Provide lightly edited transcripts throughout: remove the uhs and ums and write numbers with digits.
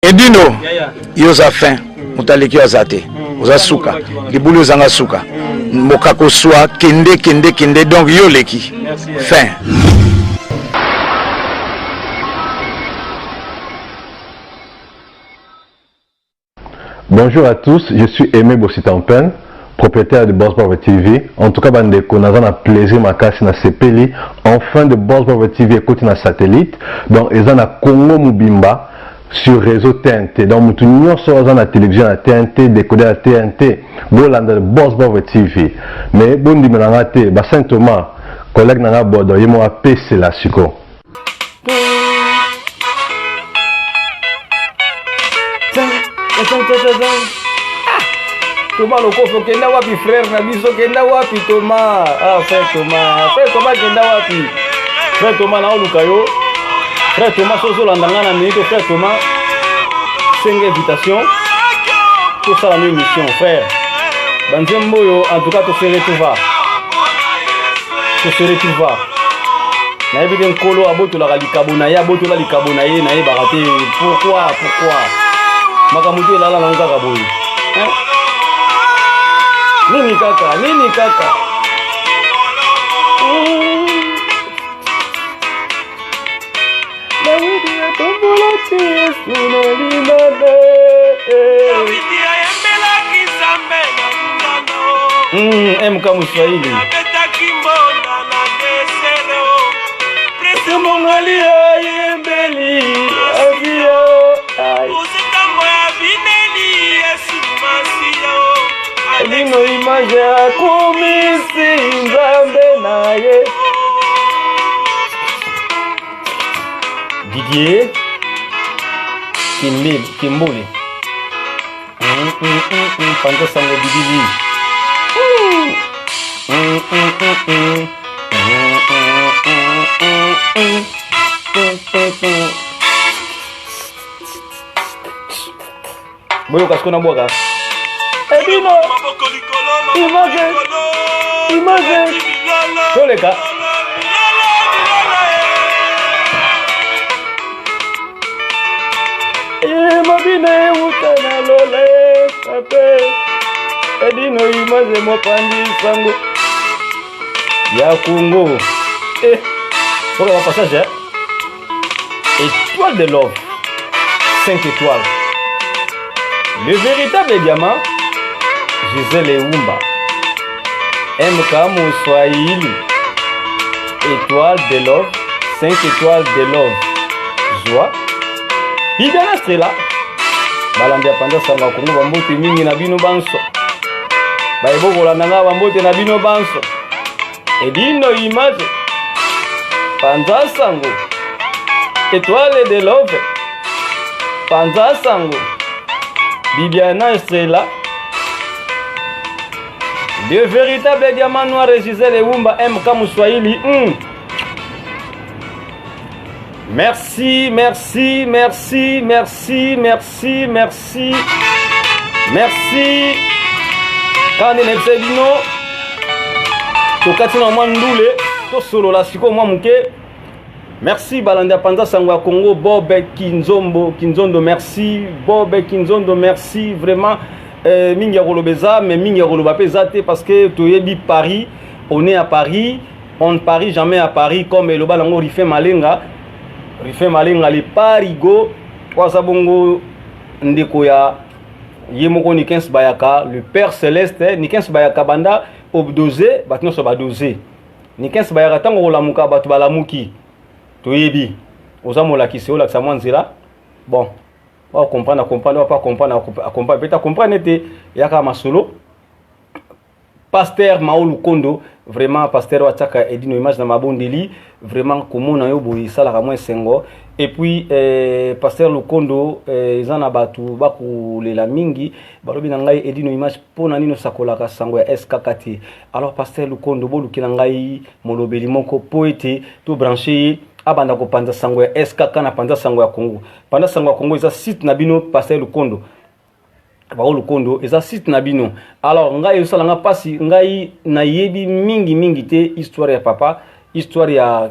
Edino, yoza fin, mutaleki azate, oza suka, libulu zanga suka, mokako soa, kende, donc yo leki, fin. Bonjour à tous, je suis Aimé Bossitampen, propriétaire de Boss Brother TV. En tout cas, bandeko, nous avons un plaisir makasi na sepeli. Enfin de Boss Brother TV écoute na satellite. Donc, ils ont un Congo Mubimba sur réseau TNT. Donc, nous sommes la télévision à TNT, décoder à TNT. Bolanda de Boss Brother TV. Mais bon di melangate, Saint Thomas, collègue nanga bodo, yemo apé c'est la suko. Thomas Lokofo kenda wapi frère na biso kenda wapi Thomas? Ah frère Thomas kenda wapi? Frère Thomas na oluka yo. Frère Thomas sozo landanga na minute frère Thomas. 5 invitations. Tout ça la même mission frère. Banzembo yo en tout cas to se retrouva. Na ebide nkolo aboto la likabona ya aboto la likabona ye na e barate. Pourquoi? Makamutu la nanga kaboyi. Hein? Nini kaka. MK Muswahili. Lino image ya kumisi nzambe naye Didier Kimbuli Panto sango Didi Boyo kaskona boga Edino Image Toleka Mabine utana lole Pape Edino image mopandi sango Ya Congo Pour le passage Étoile de love 5 étoiles Le véritable diamant Gisèle Eumba MK Muswahili Étoile de love 5 étoiles de love Joie Bigana Strela Balandia Panda Sanga Kongo Bambote mingi na bino banso Baebokola nanga bambote na bino banso Edino image Panza Sango Étoile de love Panza Sango Bibiana Strela Le véritable diamant noir Gisèle Eumba MK Muswahili. Merci. Kane nebselino. Tokati na mwandule. To solo la siko mwa muke. Merci Balandia Panza Sangwa Congo Bob Kinzondo merci Bob Kinzondo merci vraiment mingi ya kolobeza mais mingi ya koloba pesate parce que toyebi Paris on est à Paris on ne parie jamais à Paris comme le balango Rifin Malenga le parigo kwa sabongo ndeko ya yemoko ni 15 bayaka le père céleste ni 15 bayaka banda obdosé batino so ba dosé ni 15 bayaka tango kolamuka batu balamuki toyebi ozamola kiseo la sa mwanzela bon on comprendre pas comprendre peut-être comprendre te yaka masolo pasteur Maulu Kondo vraiment pasteur wataka Edino image na mabondeli vraiment komona yo boyi sala ka moins sengo et puis pasteur Lukondo izana batu bakulela mingi balobi na ngai Edino image pona nino sakola ka sango ya SKKT alors pasteur Lukondo bolukila ngai molobeli moko poete to brancher abanda ko panza sango ya SKK na panza sango ya Congo. Panza sango ya Congo eza site na bino passer Lukondo. Ba Lukondo eza site na bino. Alors ngai yosala nga pasi ngai na yebi mingi te histoire ya papa, histoire ya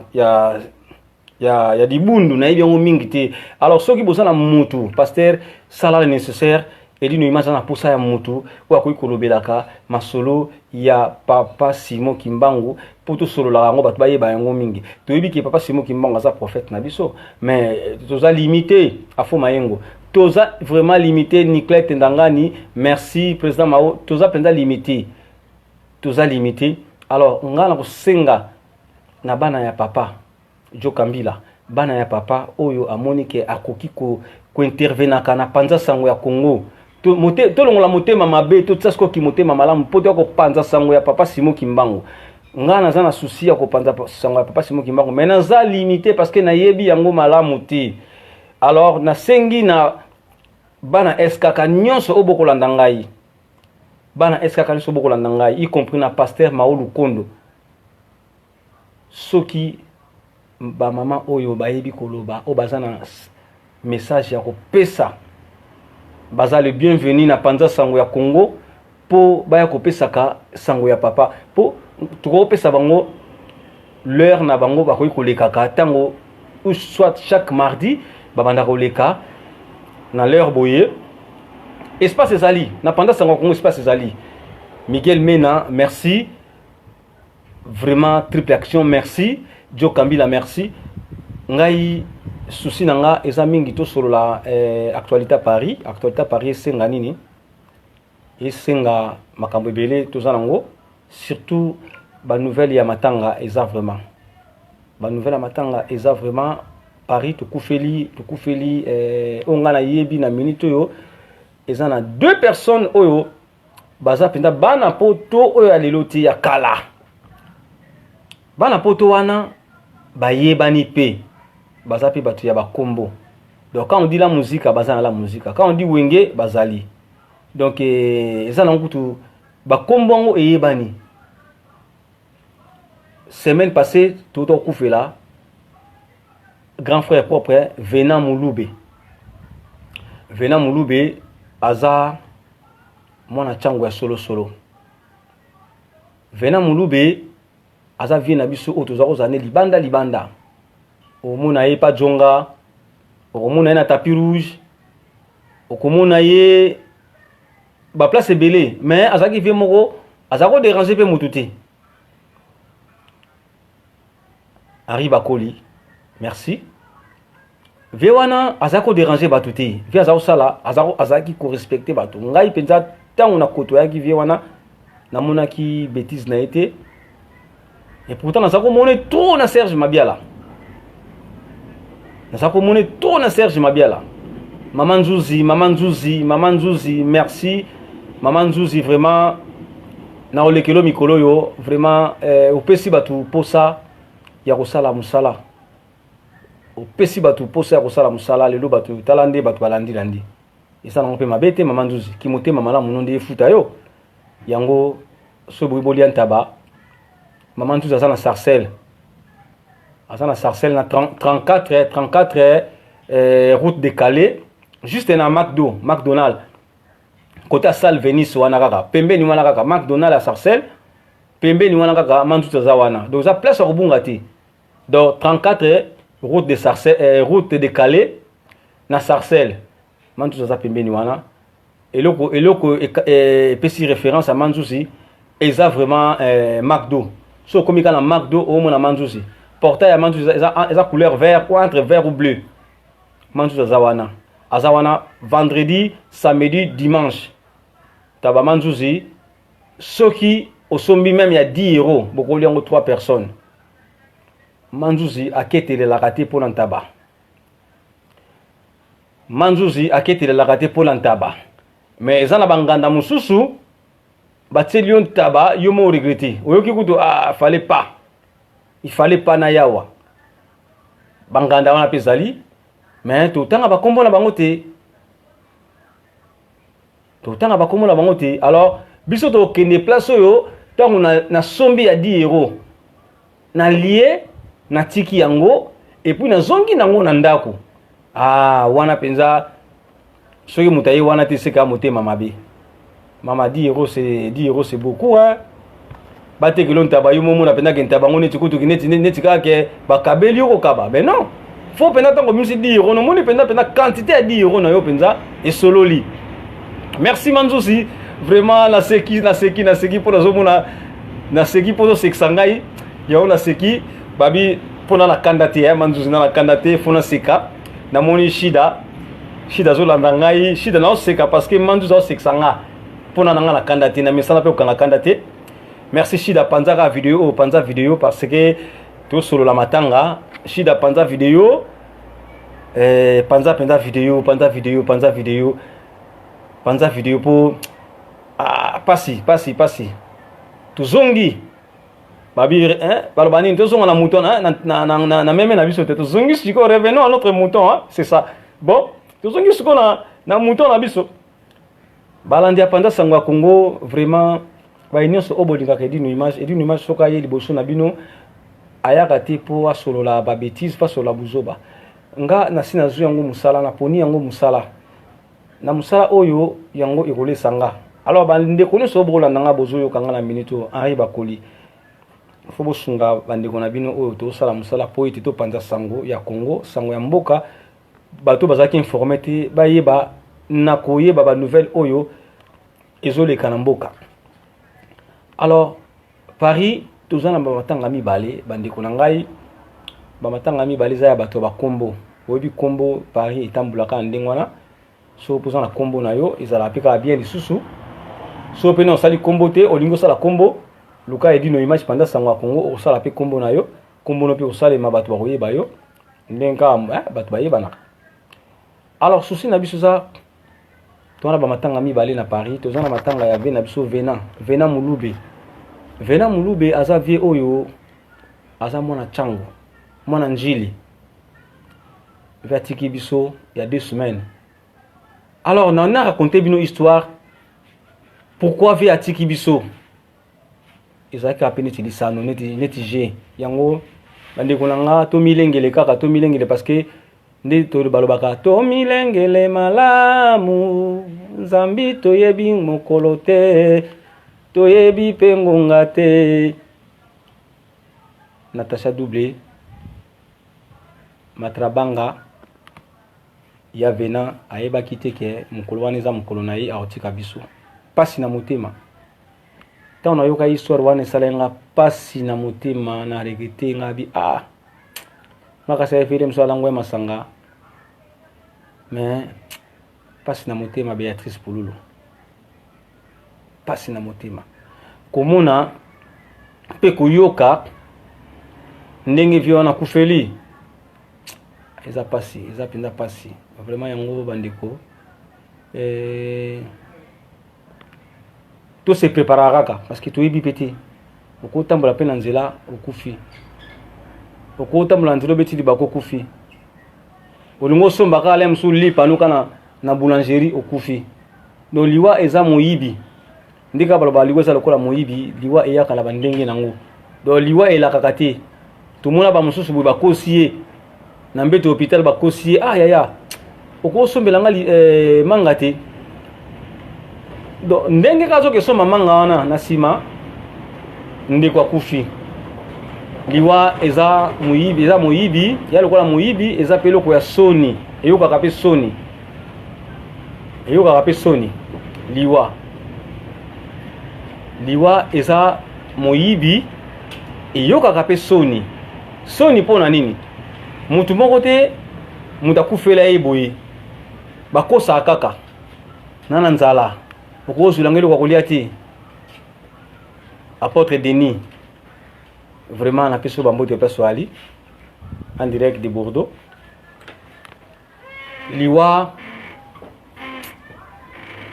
ya dibundu na yebi yango mingi te. Alors soki bozana mutu pasteur sala le nécessaire et dit no image na posa ya mutu wa ko ikolobelaka masolo ya papa Simon Kimbangu pour tout solo la ngo batu bayeba yango mingi. To yebi ki papa Simon Kimbangu za prophète na biso mais toza limité afo mayengo. Toza vraiment limité Nicolas Tendangani, merci président Mao, toza penza limité. Toza limité. Alors ngana ko senga na bana ya papa Jo Kambila bana ya papa oyo amoni ke akoki ko intervenir kana panza sango ya Congo to longola motema mabe to tsasko ki motema malamu poto ko panza sango ya papa Simon Kimbangu ngana za na souci ya ko panza sango ya papa Simon Kimbangu mais na za limité parce que na yebi yango malamu ti. Alors na sengi na bana eskaka nyonso obokolanda ngai bana eskaka nyonso obokolanda ngai y compris na pasteur Maulu Kondo soki ba mama oyo bayebi koloba o bazana message ya kopesa baza le bienvenu na panza sango ya Congo po baya kopesa ka sango ya papa po tukopesa bango l'heure na bango bakoki koleka ka tango ou soit chaque mardi babanda koleka na l'heure boye espace ezali na panza sango ya Congo espace ezali. Miguel Mena merci vraiment triple action merci. Jo Kambila merci. Ngai souci nanga eza mingi to solo la actualité à Paris senga nini et senga makambo belé to zanango surtout ba nouvelle ya matanga eza vraiment ba nouvelle ya matanga eza vraiment Paris to kufeli onga na yebi na minute yo eza na 2 personnes oyo baza penda bana poto oyo aleloti ya kala bana poto wana bayebani pe baza pe batu ya bakombo. Donc quand on dit la musique baza la musique, quand on dit wenge bazali donc eza na ngutu bakombo ngo eyebani. Semaine passée tout au kufela grand frère propre Venant Mouloube aza mwana chango ya solo Venant Mouloube aza vie na biso otoza kozane libanda omona ye pa jonga omona ye na tapis rouge okomona ye ba place ebele mais azaki vie moko azako déranger pe mutu te. Ari Bakoli merci vie wana azako déranger batu te vie azako sala azaki ko respecter batu ngai penza tango na koto yaki vie wana namona ki bêtise na été. Et pourtant, nous avons monné trop na Serge Mabiala. Maman Zouzi, merci. Maman Zouzi, vraiment, na olekelo mikolo yo, vraiment, opesi batu posa ya kosala musala. Opesi batu posa ya kosala musala, lelo batu talande batu balandi. Et ça n'a pas mabete, Maman Zouzi, ki mote mamala munonde futa yo. Yango, sobri bolian taba. Maman tout ça na Sarcelles. Na Sarcelles na 34 route de Calais juste na McDonald's côté salle Venice wana kaka pembe ni wana kaka McDonald's à Sarcelles pembe ni wana kaka mantu za wana donc ça place au bungati donc 34 route de Sarcelles route de Calais na Sarcelles mantu za pembe ni wana eloko petit référence à Manzuzi eza vraiment McDo. So comme il y a un McDo au monde à Manzuzi. Portail à Manzuzi, ils ont couleur vert ou entre vert ou bleu. Manzuzi Azawana. Azawana vendredi, samedi, dimanche. Taba Manzuzi. Ceux qui au sommet même il y a 10 €. Beaucoup de 3 personnes. Manzuzi a quitté la raté pour l'antaba. Manzuzi a quitté la raté pour l'antaba. Mais ils ont la banganda mususu. Batelion taba yomo regretter oyoki kutu il fallait pas na yawa banganda wana pezali mais to tanga bakombo na bango te alors biso to kende place oyo tango na sombi ya 10 € na lié na tiki yango et puis na zongi nango na ndako wana penza soki mutaye wana te seka motema mabe. Maman 10 € c'est beaucoup hein. bate que l'on tabaye momo na pena que tabango neti kutu neti kake bakabeli ko kaba mais non faut pena tango misi dire on moni pena quantité à dire on yo penza et solo li merci Manzusi vraiment na seki pour nazomona na seki pour seksangai ya on na seki babi pour na kandate ya Manzusi na kandate fona seka na moni shida zo landangai shida na seka parce que Manzusi zo seksanga pour na kandate na misala pe ko kandate. Merci Shida Panza vidéo parce que tout solo la matanga Shida Panza vidéo Panza vidéo pour passi tout zongi babi hein balbani tout zonga na mouton na même na biso tout zongi siko revenons à notre mouton hein c'est ça bon tout zongi siko na mouton na biso balandia Panza sangwa Congo vraiment ba nyonso obolinga ka edino image soka ye liboso na bino ayaka te po asolo la ba bêtise pas solo la buzoba nga na sina zu yango musala na poni yango musala na musala oyo yango ekole sanga alors ba ndeko ne so bola nanga bozoyo kanga na minito ari bakoli fo bosunga bandeko na bino oyo to sala musala po ite to panza sango ya Congo sango ya mboka bato bazaki informé te ba yeba na koyeba ba nouvelle oyo ezoleka na mboka. Alors, Paris, tous les gens bamatanga mibale, bandeko na ngai, bamatanga mibale za ya bato ba kombo. Oyebi kombo Paris etambulaka ndengwana. So posant na kombo na yo, ezala peka bien lisusu. So pena osali kombo te, olingo sala kombo, luka edi no image panda sangwa Congo, osala pe kombo na yo, kombo no pe osale ma bato ba koyeba yo. Ndenga bato ba yeba na. Alors souci na biso za tona bamatanga mibale na Paris, tozana matanga ya ve na biso Vena Mulube aza vie oyo aza mwana chango mwana njili vertiki biso il y a 2 semaines. Alors on a raconté bino histoire pourquoi vie atiki biso ezaki apeni ti lisano neti je yango bandeko nanga to milengele kaka to milengele parce que nde to balobaka to milengele malamu Nzambi toyebi mokolo te toyebi pengonga te. Natasha Doublé Matrabanga ya Vena ayeba kite ke mokolo wana eza mokolo na ye aotika biso pasi na motema ta on ayoka histoire wana esalenga pasi na motema na regete ngabi makasa efere msala ngwe masanga mais pasi na motema Béatrice Pululu pasi na motema komona pe kuyoka ndenge vyo na kufeli eza pinda pasi vraiment yango bandeko to se prépararaka parce que to yebi pété oko tambola pe na nzela okufi oko tambola nzela beti libako kufi olingo somba ka ale msu lipa nuka na boulangerie okufi do liwa eza moyibi ndika baloba liwa eza lokola moyibi liwa eyaka na bandenge nango do liwa elaka te tumona ba mususu bo bakosie na mbeto hôpital bakosie yaya oko sombela ngali mangate do ndenge kazo ke soma manga wana na sima ndiko akufi liwa eza moyibi ya lokola moyibi eza peloko ya soni eyoka kape soni liwa eza moyibi eyoka kape soni pona nini mutu moko te mutu akufela ye boye bakosa kaka nana nzala okozula ngelo kwa kolia te apôtre Denis vraiment na peso bambote peso ali en direct de Bordeaux liwa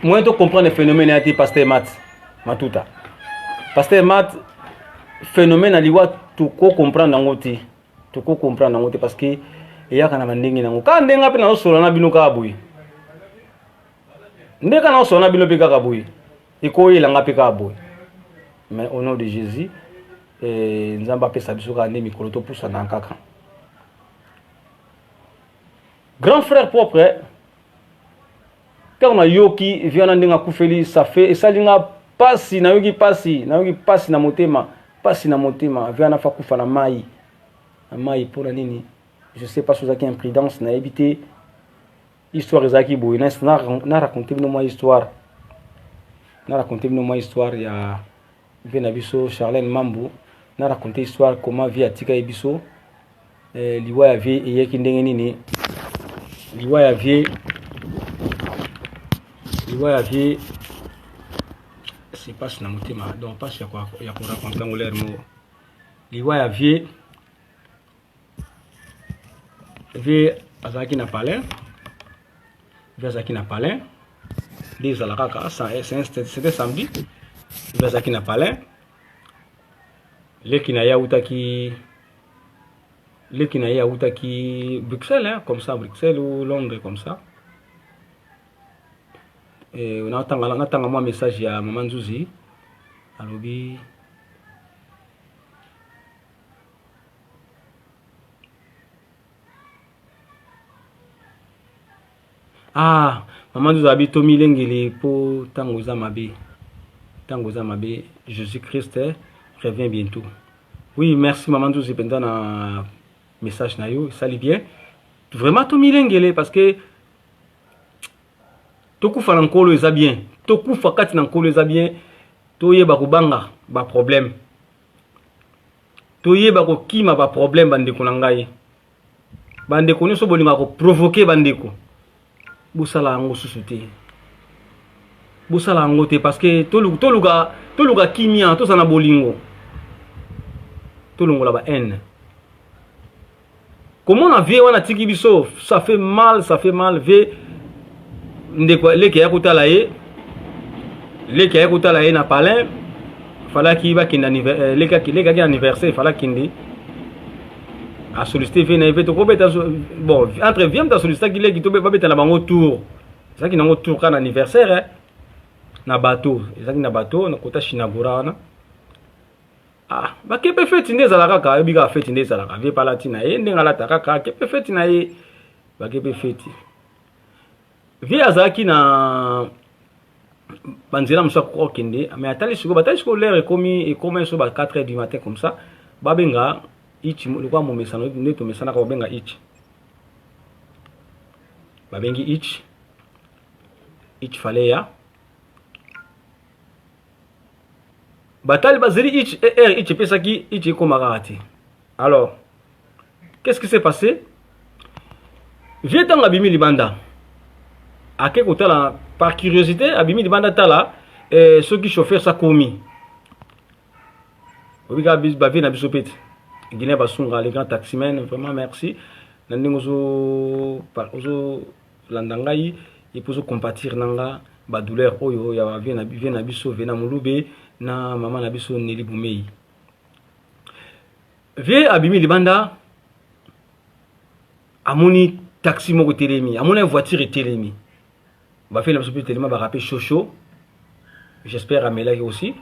moi to comprendre le phénomène a été pasteur Matuta pasteur Mat phénomène liwa to ko comprendre ngoti parce que eyaka na mandenge nango ka ndenga pe na osola na bino ka boyi ndeka na osola na bino pe ka boyi ikoyela nga pe ka boyi mais au nom de Jésus nzamba pesa biso ka ndemi koloto pusa na kaka grand frère propre quand on a yoki vient ndenga kufeli ça fait et ça linga pasi na motema via na fakufa na mai pour la nini je sais pas si vous avez imprudence na éviter histoire ezaki boy na raconter no histoire ya vena biso Charlène Mambo na raconter histoire comment vie atika biso liwa ya vie eyeki ndenge nini liwa ya vie c'est pas na motema donc pas ya ko raconter ngolaire mo liwa ya vie azaki na palais des alakaka c'était samedi azaki na palais leki na ya utaki Bruxelles hein, comme ça Bruxelles ou Londres comme ça et on attend moi message ya maman Nzuzi alobi maman Nzuzi abi tomi lengeli po tango za mabe Jésus-Christ revient bientôt. Oui, merci maman Nzuzi pendant na message na yo, ça lit bien. Vraiment tomi lengeli parce que tokufa na nkolo eza bien. Tokufa kati na nkolo eza bien. Toyeba kubanga ba problème. Toyeba ko kima ba problème bandeko na ngai. Bandeko nyonso bolinga ko provoquer bandeko. Bosala yango susu te parce que toluka kimia tozana bolingo tolongola ba haine. Comment on a vu wana tiki biso ça fait mal ve ndeko leki ya kutala ye na palais fala ki ba kinda leki anniversaire fala kindi a sollicité vena evento ko beta bon entre vient ta sollicité ki leki to be beta na bango tour ça qui nango tour kana anniversaire na bateau ezaki na bateau na kota Shinagura wana ba kepe feti ndeza la kaka ebika feti ndeza la vie palatina e ndenga la kaka kepe feti na ye ba kepe feti vie azaki na banzela musa ko kende mais atali siko l'air comme so ba 4h du matin comme ça babenga ichi le kwa mo mesano neto mesana ka babenga ichi babengi ichi fallait ya Batali bazeli ichi pesaki ichi komarati. Alors, qu'est-ce qui s'est passé? Viens dans Abimi Libanda. À quel côté là, par curiosité, Abimi Libanda tala ceux qui chauffeur ça commis. Obiga bavi na bisopet. Guinée Basunga les grands taximens vraiment merci. Nandingozo landangai et pour compatir nanga ba douleur oyo ya vient na biso vena mulube na maman na biso Nelly Boumei. Vie Abimi Libanda amoni taxi moko telemi, amoni voiture telemi. Ba fait la biso telema ba rapper chocho. J'espère Amelak aussi.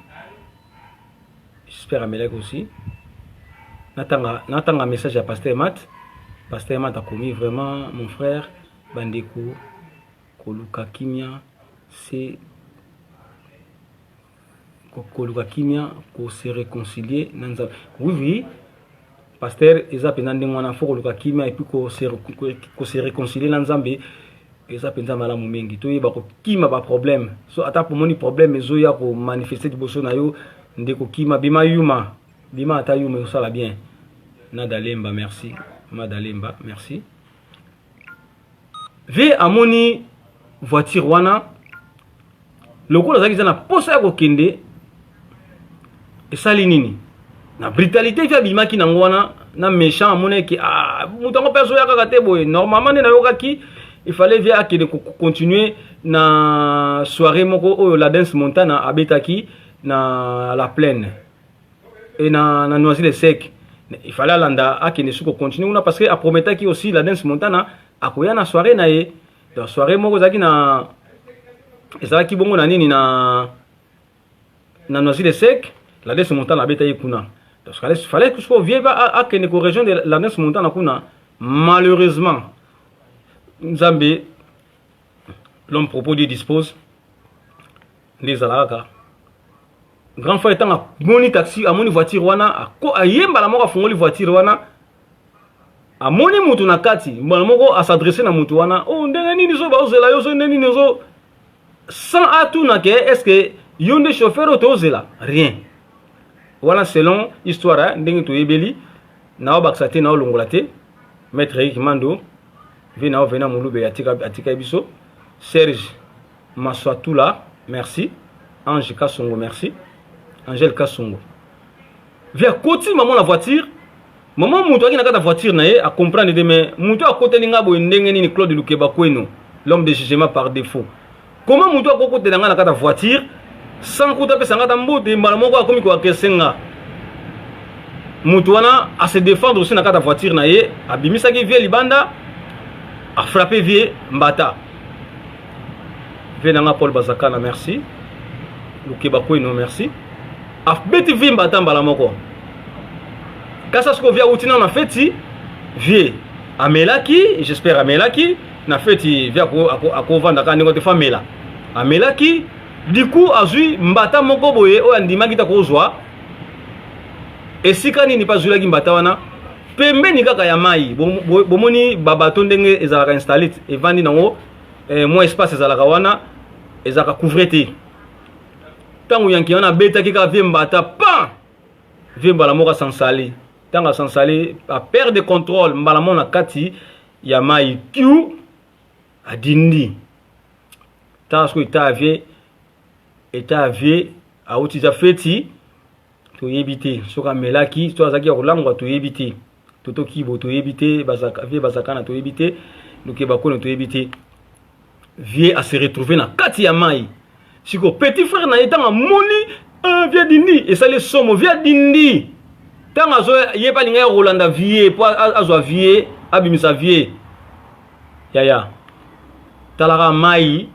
Natanga message à Pasteur Matt. Pasteur Matt a commis vraiment mon frère Bandeko Koluka Kimia c'est Koluka Kimia pour se réconcilier nanza. Oui Pasteur eza penande ngwana fo Koluka Kimia et puis ko se réconcilier nanzambe eza penza malamu mengi to yeba ko kima ba problème so ata pour moni problème ezo ya ko manifester diboso na yo ndeko kima bima ata yuma ça la bien Nadalemba merci Madalemba merci ve amoni voiture wana lokolo zaki na posa ko kende esali nini na brutalité via bimaki na ngwana na méchant amone ki mutango perso ya kaka te boy normalement na yokaki il fallait via que continuer na soirée moko oyo la danse montana abetaki na la plaine et na Noisy-le-Sec il fallait landa akene suko continuer una parce que a prometaki aussi la danse montana akoya na soirée na ye donc soirée moko zaki na ezalaki bongo na nini na Noisy-le-Sec la danse montana abetaki kuna donc il fallait que ce soit vieux akene ko région de la danse montana kuna malheureusement Nzambe l'homme propos Dieu dispose les alaka grand frère étant moni taxi a moni voiture wana a yemba la moko fongoli voiture wana a moni mutu na kati mbala moko a s'adresser na mutu wana oh ndenge nini zo ba ozela yo zo ndenge nini zo sans atu na ke est-ce que yonde chauffeur auto ozela rien voilà selon histoire ndenge to yebeli na obaksate na olongolate maître Eric Mando vena vena mulube atika biso Serge Maswatula merci Ange Kasongo merci Angèle Kasongo via côté maman la voiture maman mutu aki na kata voiture na ye a comprendre de mais mutu a côté ninga bo ndenge nini Claude Lukeba Kweno l'homme de jugement par défaut comment mutu a côté na kata voiture sans kuta pe sangata mbote mbala moko akomi ko akesenga mutu wana a se défendre aussi na kata voiture na ye abimisaki vie libanda a frappé vie mbata vie nanga Paul Bazakana merci Lukeba Kweno merci a beti vie mbata mbala moko kasa sko via utina na feti vie amelaki j'espère amelaki na feti via ko vanda ka ndingo te famela amelaki du coup azui mbata moko boye o andimaki ta kozwa esika nini pa zulaki mbata wana pembeni kaka ya mai bomoni babato ndenge ezalaka installé evandi nango moins espace ezalaka wana ezalaka couvreté tango yanki wana betaki ka vie mbata pa vie mbala moko sansali tanga sansali a perte de contrôle mbala mona kati ya mai kiu adindi tasko itavie a utiza feti to yebite soka melaki to azaki ya kolangwa to yebite toto kibo to yebite bazaka vie bazakana to yebite Lukeba Kweno to yebite vie a se retrouver na kati ya mai siko petit frère na etanga moni vie dindi et ça les somme vie dindi tanga zo yeba linga Rolanda vie po azwa vie abimisa vie yaya talaka mai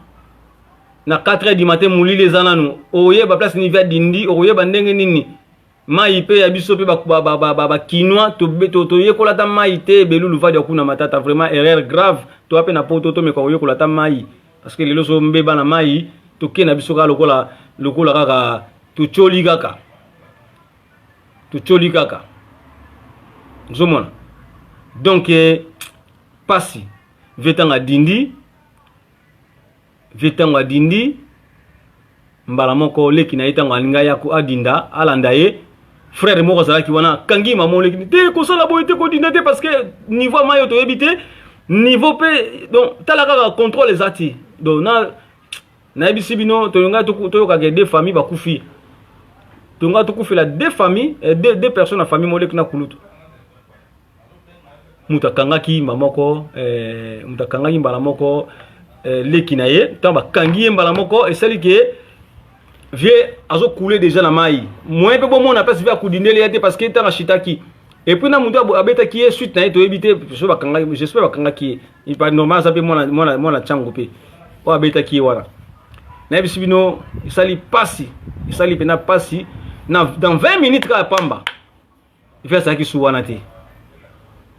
na 4h du matin mulile zananu oyeba place ni via dindi oyeba ndenge nini mai pe ya biso pe ba kinwa to yekola ta mai te belulu va kuna matata vraiment erreur grave to ape na poto to me ko yekola ta mai parce que lelo so mbeba na mai to kena biso ka lokola kaka to choli kaka zomona donc pasi vetanga dindi vitangwa dindi mbala moko leki na itangwa alinga ya ko adinda alanda ye frère moko zalaki wana kangi maman leki te ko sala boy te ko dinda te parce que niveau mayo to ebité niveau pe donc talaka contrôle les ati donc na ebisi bino to nga to ka des familles ba kufi to nga to kufi la deux familles deux personnes en famille moleki na kulutu mutakangaki mamoko mutakangaki mbala moko leki na ye tamba kangi mbala moko et celle qui vie azo couler déjà na mai moins pe bon on appelle via kudindele yate parce que tanga shitaki et puis na mutu abeta ki suite na to éviter so bakanga j'espère bakanga ki il pas normal ça pe mona chango pe o abeta ki wana na bisibino isali pasi isali pena pasi na dans 20 minutes ka pamba il fait ça ki suwana te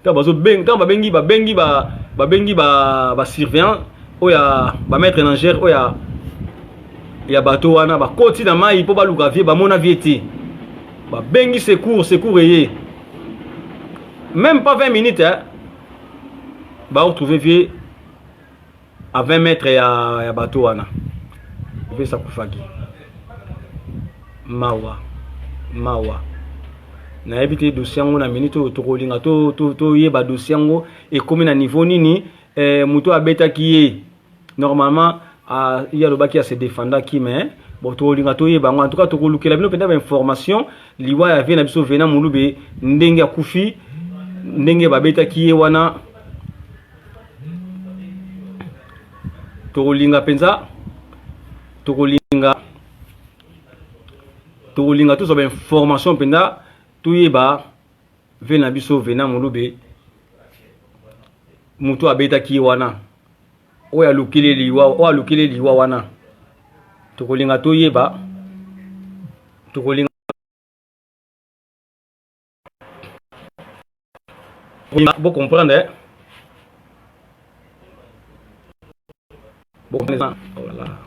tamba zo bengi ba surveillant oya ba maître nageur oya ya bato wana ba koti na mai po ba luka vie ba mona vie te ba bengi secours eye même pas 20 minutes hein ba retrouver vie à 20 mètres ya bato wana vie sa kufaki mawa na ebité dossier ngo na minute to kolinga to yeba dossier ngo et comme na niveau nini muto abeta ki normalement il y a le bas qui a se défendre qui mais bon to linga to yeba ngo en tout cas to kolukela bino penda ba information liwa ya vena biso vena mulube ndenge akufi ndenge babeta ki wana to kolinga penza to kolinga to so ba information penda to yeba vena biso vena mulube mutu abeta ki wana oya lukile liwa wana tokolinga to yeba tokolinga bo comprendre bo connaissant oh là là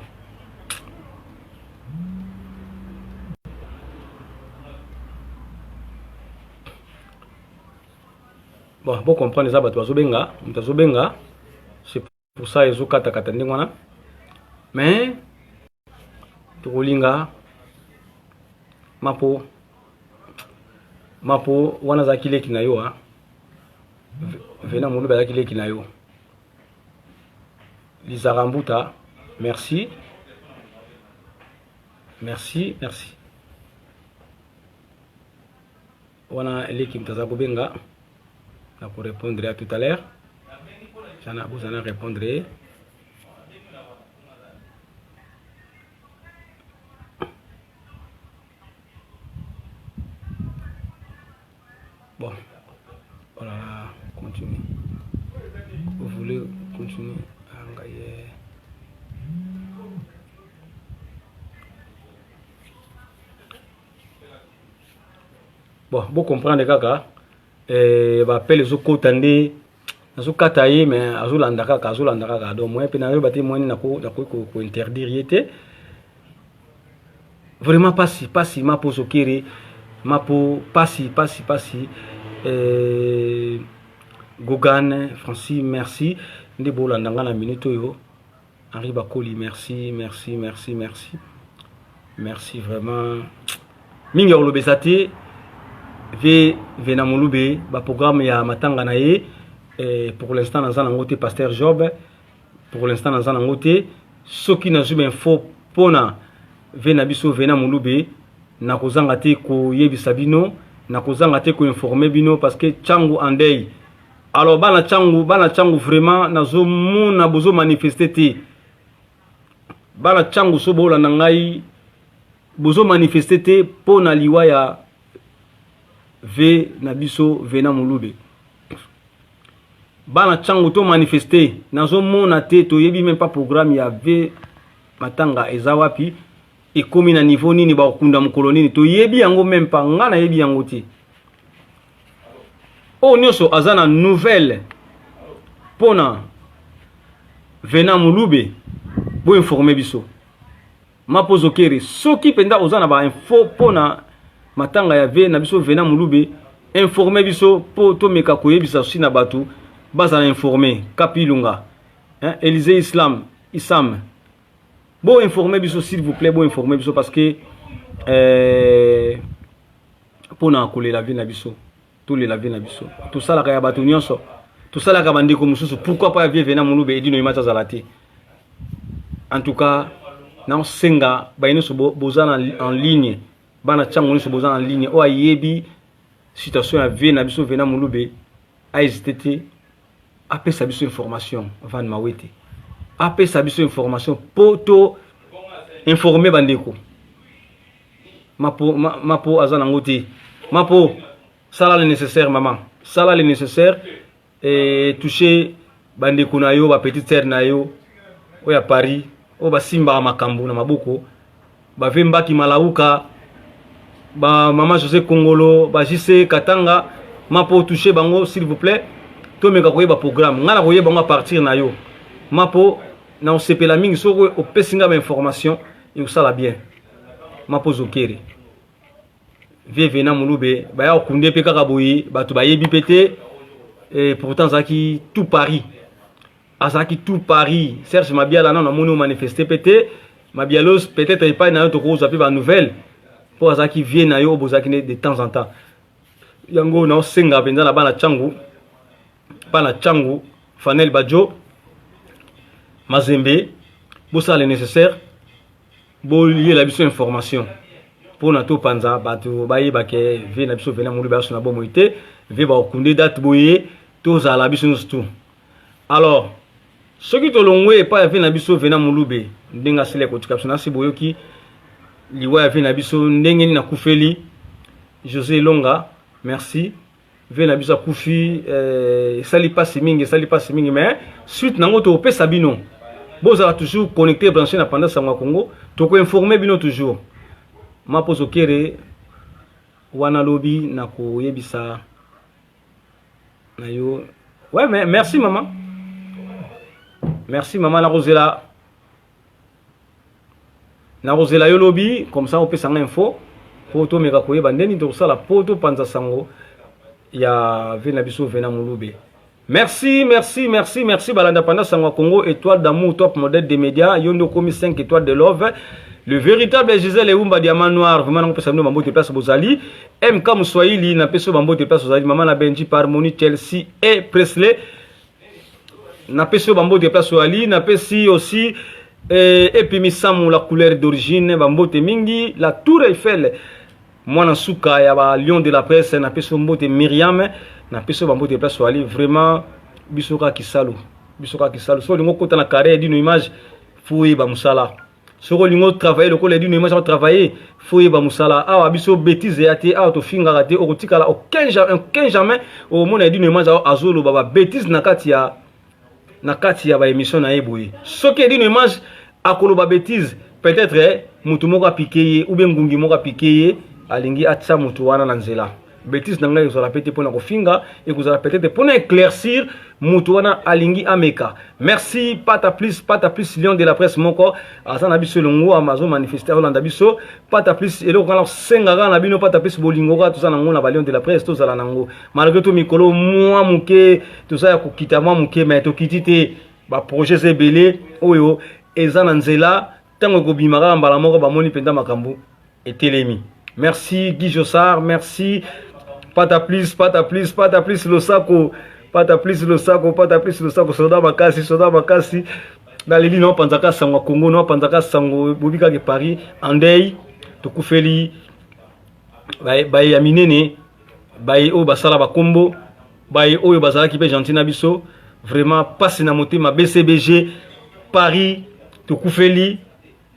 bon pour comprendre ça bato bazobenga mtazobenga c'est pour ça ils ont kata kata ndingwana mais tokolinga mapo wana za kile kinayo ha vena mulu ba kile kinayo Lizarambuta merci wana l'équipe mtazago benga na pour répondre à tout à l'heure vous allez répondre bon voilà continue vous voulez continuer à engager bon vous comprenez kaka ba appelle zo kotande nazo kataye mais azolanda kaka donc moi pe na yo bati moi na ko interdire yete vraiment pas si ma pose okere ma po pas si Gogan Francis merci ndi bolanda nga na minute yo Henri Bakoli merci vraiment mingi olobesate vena mulube ba programme ya matanga na ye pour l'instant dans un côté pasteur Job pour l'instant dans un côté ce qui n'a jamais info pona vena biso vena mulube na kozanga te ko yebisa bino na kozanga te ko informer bino parce que changu andei alors bana changu vraiment nazo mona bozo manifester te bana changu so bola na ngai bozo manifester te pona liwa ya ve na biso vena mulube bana changu to manifester nazo mona te to yebi même pas programme ya ve matanga ezawapi et comme na niveau nini ba okunda mukolo nini to yebi yango même pas ngana yebi yango te o nyoso azana nouvelle pona vena mulube bo informer biso ma pozo kere soki penda ozana ba info pona matanga ya ve na biso vena mulube informer biso po to meka koyebisa sina batu bazana informer kapilunga hein Élysée Isam bon informer biso s'il vous plaît bon informer biso parce que pour na coller la vie na biso tous les la vie na biso tout ça la kaya batu nyonso tout ça la kabandi ko mususu pourquoi pas vie vena mulube edino imata zalati en tout cas na senga bayino so bozana en ligne bana changu so bozana en ligne o ayebi situation ya vie na biso vena mulube a hésité après sa biso information van mawete après sa biso information poto informer bandeko mapo azana ngoti mapo sala le nécessaire maman sala le nécessaire et toucher bandeko na yo ba petite sœur na yo o ya Paris o ba simba makambu na maboko ba vemba ki malauka ba maman José Kongolo ba JC Katanga mapo toucher bango s'il vous plaît to meka koyeba programme ngana koyeba nga partir na yo mapo na osepela mingi soko opesinga ba information et osala bien mapo zokere vena mulube ba ya okunde pe kaka boyi bato ba yebi pété et pourtant zaki tout Paris azaki tout Paris Serge Mabiala na moni manifester pété Mabialos peut-être pas na yo to ko zapi ba nouvelle pour azaki vie na yo bozaki de temps en temps yango na osenga penza na bana changu Fanel Badjo Mazembe bosa le nécessaire bo lier la biso information pour na to panza bato baye bake ve na biso vena mulube aso na bo moité ve ba okunde date boye to za la biso tout alors ce qui to longwe pas ve na biso vena mulube ndinga sele ko tikapso na siboyoki liwa ve na biso ndenge ni na kufeli José Longa merci ve na biso kufi sali pas mingi mais suite nango to pe sabino boza toujours connecté branché na pendant sa Congo to ko informer bino toujours ma poso kere wana lobby na ko yebisa na yo ouais mais merci maman la Rosela yo lobby comme ça on peut s'en info pour to meka ko yeba ndeni to sala poto panza sango ya vena biso vena mulube. Merci, merci, merci, merci Balanda Panda Sangwa Congo, étoile d'amour, top modèle des médias, Yondo Komi 5 étoiles de love. Le véritable Gisèle Eumba Diamant Noir, vraiment on peut saluer Mambo de place Bozali. MK Moussoaili, na peso Mambo de place Bozali, Maman la Benji par Moni Chelsea et Presley. Na peso Mambo de place Bozali, na pesi aussi et puis Missamou la couleur d'origine, Mambo de Mingi, la Tour Eiffel. Moi na Souka ya ba Lion de la presse, na peso Mambo de Myriam, na peso Mambo de place Bozali, vraiment bisoka kisalu. Bisoka kisalu. So lingo kota na carré d'une image fouille ba musala. Si vous avez travaillé, le collègue d'une image travailler, il faut y aller. Ah, abisso bêtise et athée, ah, to finga raté, au tika aucun jamais, au monde d'une image à zolo, baba bêtise nakatia ba émission na eboui. Ce qui est d'une image à koloba bêtise, peut-être mutumoka piqué ou bien gungi moka piqué, alingi atsa mutuana nanzela. Bêtise nanga vous répéter pour na kofinga et vous peut-être pour éclaircir mutuana alingi ameka. Merci pata plus lion de la presse moko azana biso longo Amazon manifester Hollande biso pata plus et le quand sengara na bino pata plus bolingo ka tout ça nango na lion de la presse tout ça la nango malgré tout mikolo moi muke tout ça ko kita moi muke mais to kitite ba projet zebele oyo ezana nzela tango ko bimara mbala moko ba moni penda makambu et telemi. Merci Guy Jossard, merci pata plus le sako. Pata plus le saco, soda bakasi. Dans les lignes, on pense à Sango Congo, on pense à Sango Bobika de Paris, Andei, Tokufeli, Baye Aminene, Baye O Basala Bakombo, Baye O Basala qui peut gentil Nabiso, vraiment passe na moté ma BCBG, Paris, Tokufeli,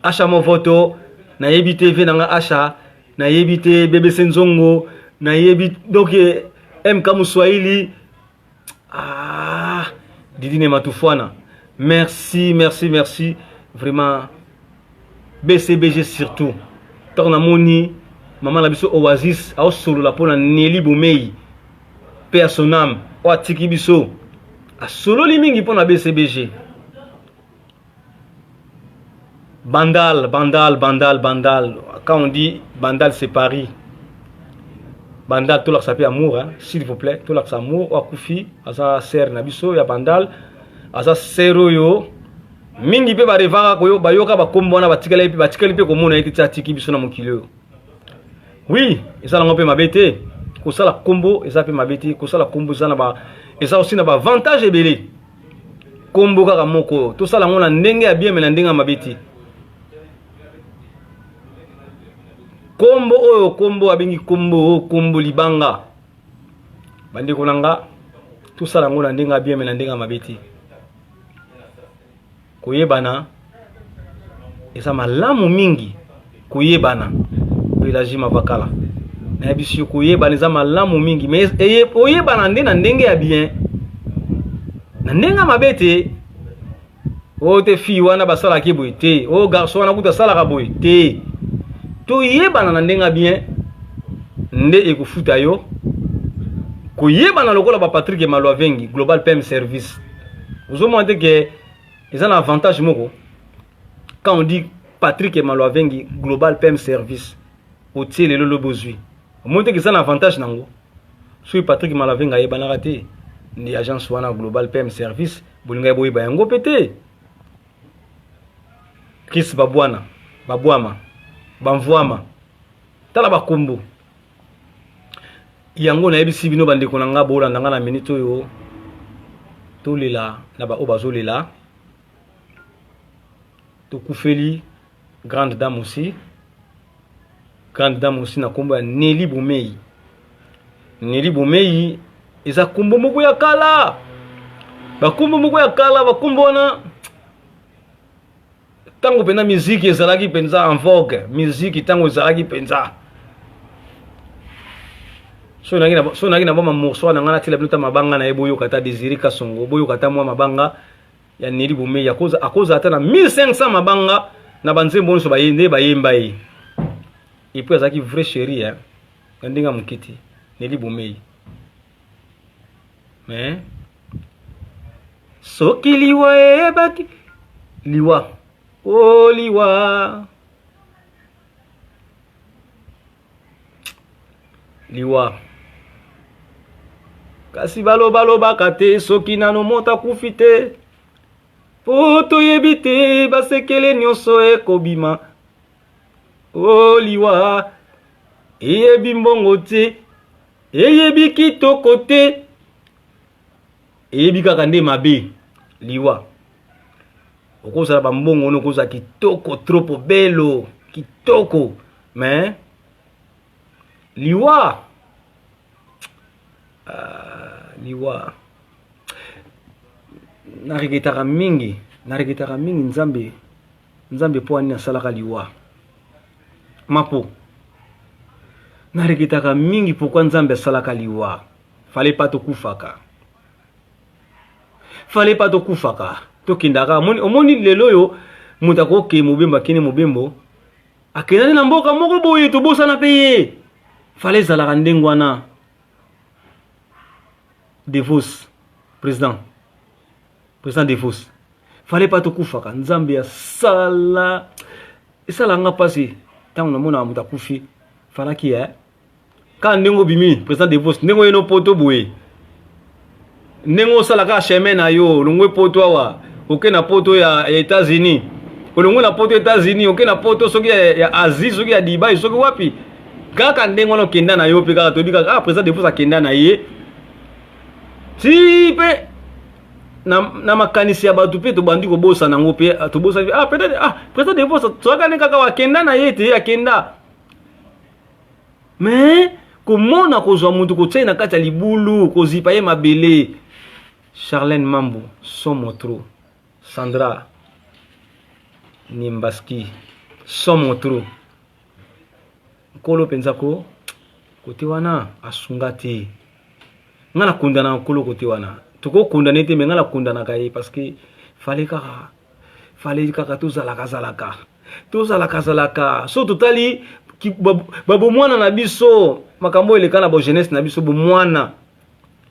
Acha mon voto, na yebite venanga Acha, na yebite BBC Nzongo, na yebite donc MK Moussoaili. Ah, Didine Matoufouana. Merci. Vraiment. BCBG surtout. Tornamoni, Maman Labiso Oasis, a solo la pona Nelly Boumei. Père son âme, Oatiki Biso. A solo limingi pona BCBG. Bandal. Quand on dit Bandal, c'est Paris. Bandal, tout leur s'appelle amour, hein? S'il vous plaît, tout leur s'appelle amour, ou akufi, asa ser nabiso, ya bandal, asa sero yo, mingi pe ba revara koyo, ba yoka ba kombona, ba tikale pe komona iti tiki biso na mokilo. Oui, ça la ngopé ma bête, ko ça la combo, et ça pe ma bête, ko ça la combo ça na ba, et ça aussi na ba avantage ebele. Combo kaka moko, tout ça la ngona ndenge ya bien mais na ndenge ma bête. Kombo oyo kombo abengi kombo libanga bandi konanga tout ça lango na ndenga bien mais na ndenga mabeti koyebana esa malamu mingi koyebana village mabakala na bisu koyebana esa malamu mingi mais oyebana ndena ndenge ya bien na ndenga mabeti o te fi wana basala kiboy te o garçon wana kuta sala ka boy te to yebana na ndenga bien nde ekofuta yo ko yebana lokola ba Patrick Malwavengi Global PM Service. Vous avez montré que ils ont un avantage moko quand on dit Patrick Malwavengi Global PM Service au tiele le bozui. On montre que ils ont un avantage nango. So Patrick Malwavengi yebana raté ni agence wana Global PM Service bolinga boy ba yango pété. Chris Babouama Banvouama tala bakombo yango na yebisi bino bandeko na nga bola ndanga na minute oyo tolela na ba obazolela Tokufeli grande dame aussi na kombo ya Nelly Boumei eza kombo moko ya kala bakombo na tango pena musique ezalaki penza en vogue musique tango ezalaki penza so nagi na boma morceau na ngana tila pluta mabanga na eboyo kata Désiré Kasongo boyo kata mwa mabanga ya Nelly Boumei akoza ata na 1500 mabanga na banzembo nso bayemba e et puis azaki vrai chéri hein ndinga mukiti Nelly Boumei mais soki liwa ebaki liwa oh liwa kasi balobaka te soki nano mota kufi te po toyebi te basekele nyonso ekobima o liwa eyebi mbongo te eyebi kitoko te eyebi kaka nde mabe liwa okozala bambongo ono okozala kitoko trop belo kitoko mais liwa liwa nareketaka mingi nzambe po ani asalaka liwa mapo nareketaka mingi pourquoi nzambe asalaka liwa fale pa tokufaka tokendaka omoni lelo oyo moto akoke mobembo akende mobembo akendani na mboka moko boye tobosana pe ye fale ezalaka ndenge wana Devos président Devos fale pa tokufaka nzambe asala esalanga pasi ntango namona moto akufi falaki ka ndenge obimi président Devos ndenge oyeno poto boye ndenge osalaka chemin na yo olongwe poto awa oke na poto ya États-Unis olongwe na poto États-Unis oke na poto soki ya Asie soki ya Dubai soki wapi kaka ndenge wana okenda na yo mpe kaka toyebi kaka président Devos akenda na ye si pe na makanisi ya bato mpe tobandi kobosa nango mpe tobosa peut-être président Devos tozaka ne kaka wakenda na ye te akenda mais komona kozwa mutu kotia na kati ya libulu kozipa ye mabele Charlène Mambo Somotro Sandra Nimbaski Somotro nkolo penza ko kote wana asunga te ngana kundana nkolo kote wana toko kundana te me ngana kundana ka ye parce que fallait kaka tozalaka so totali babomwana na biso makambo elekana ba jeunesse na biso bomwana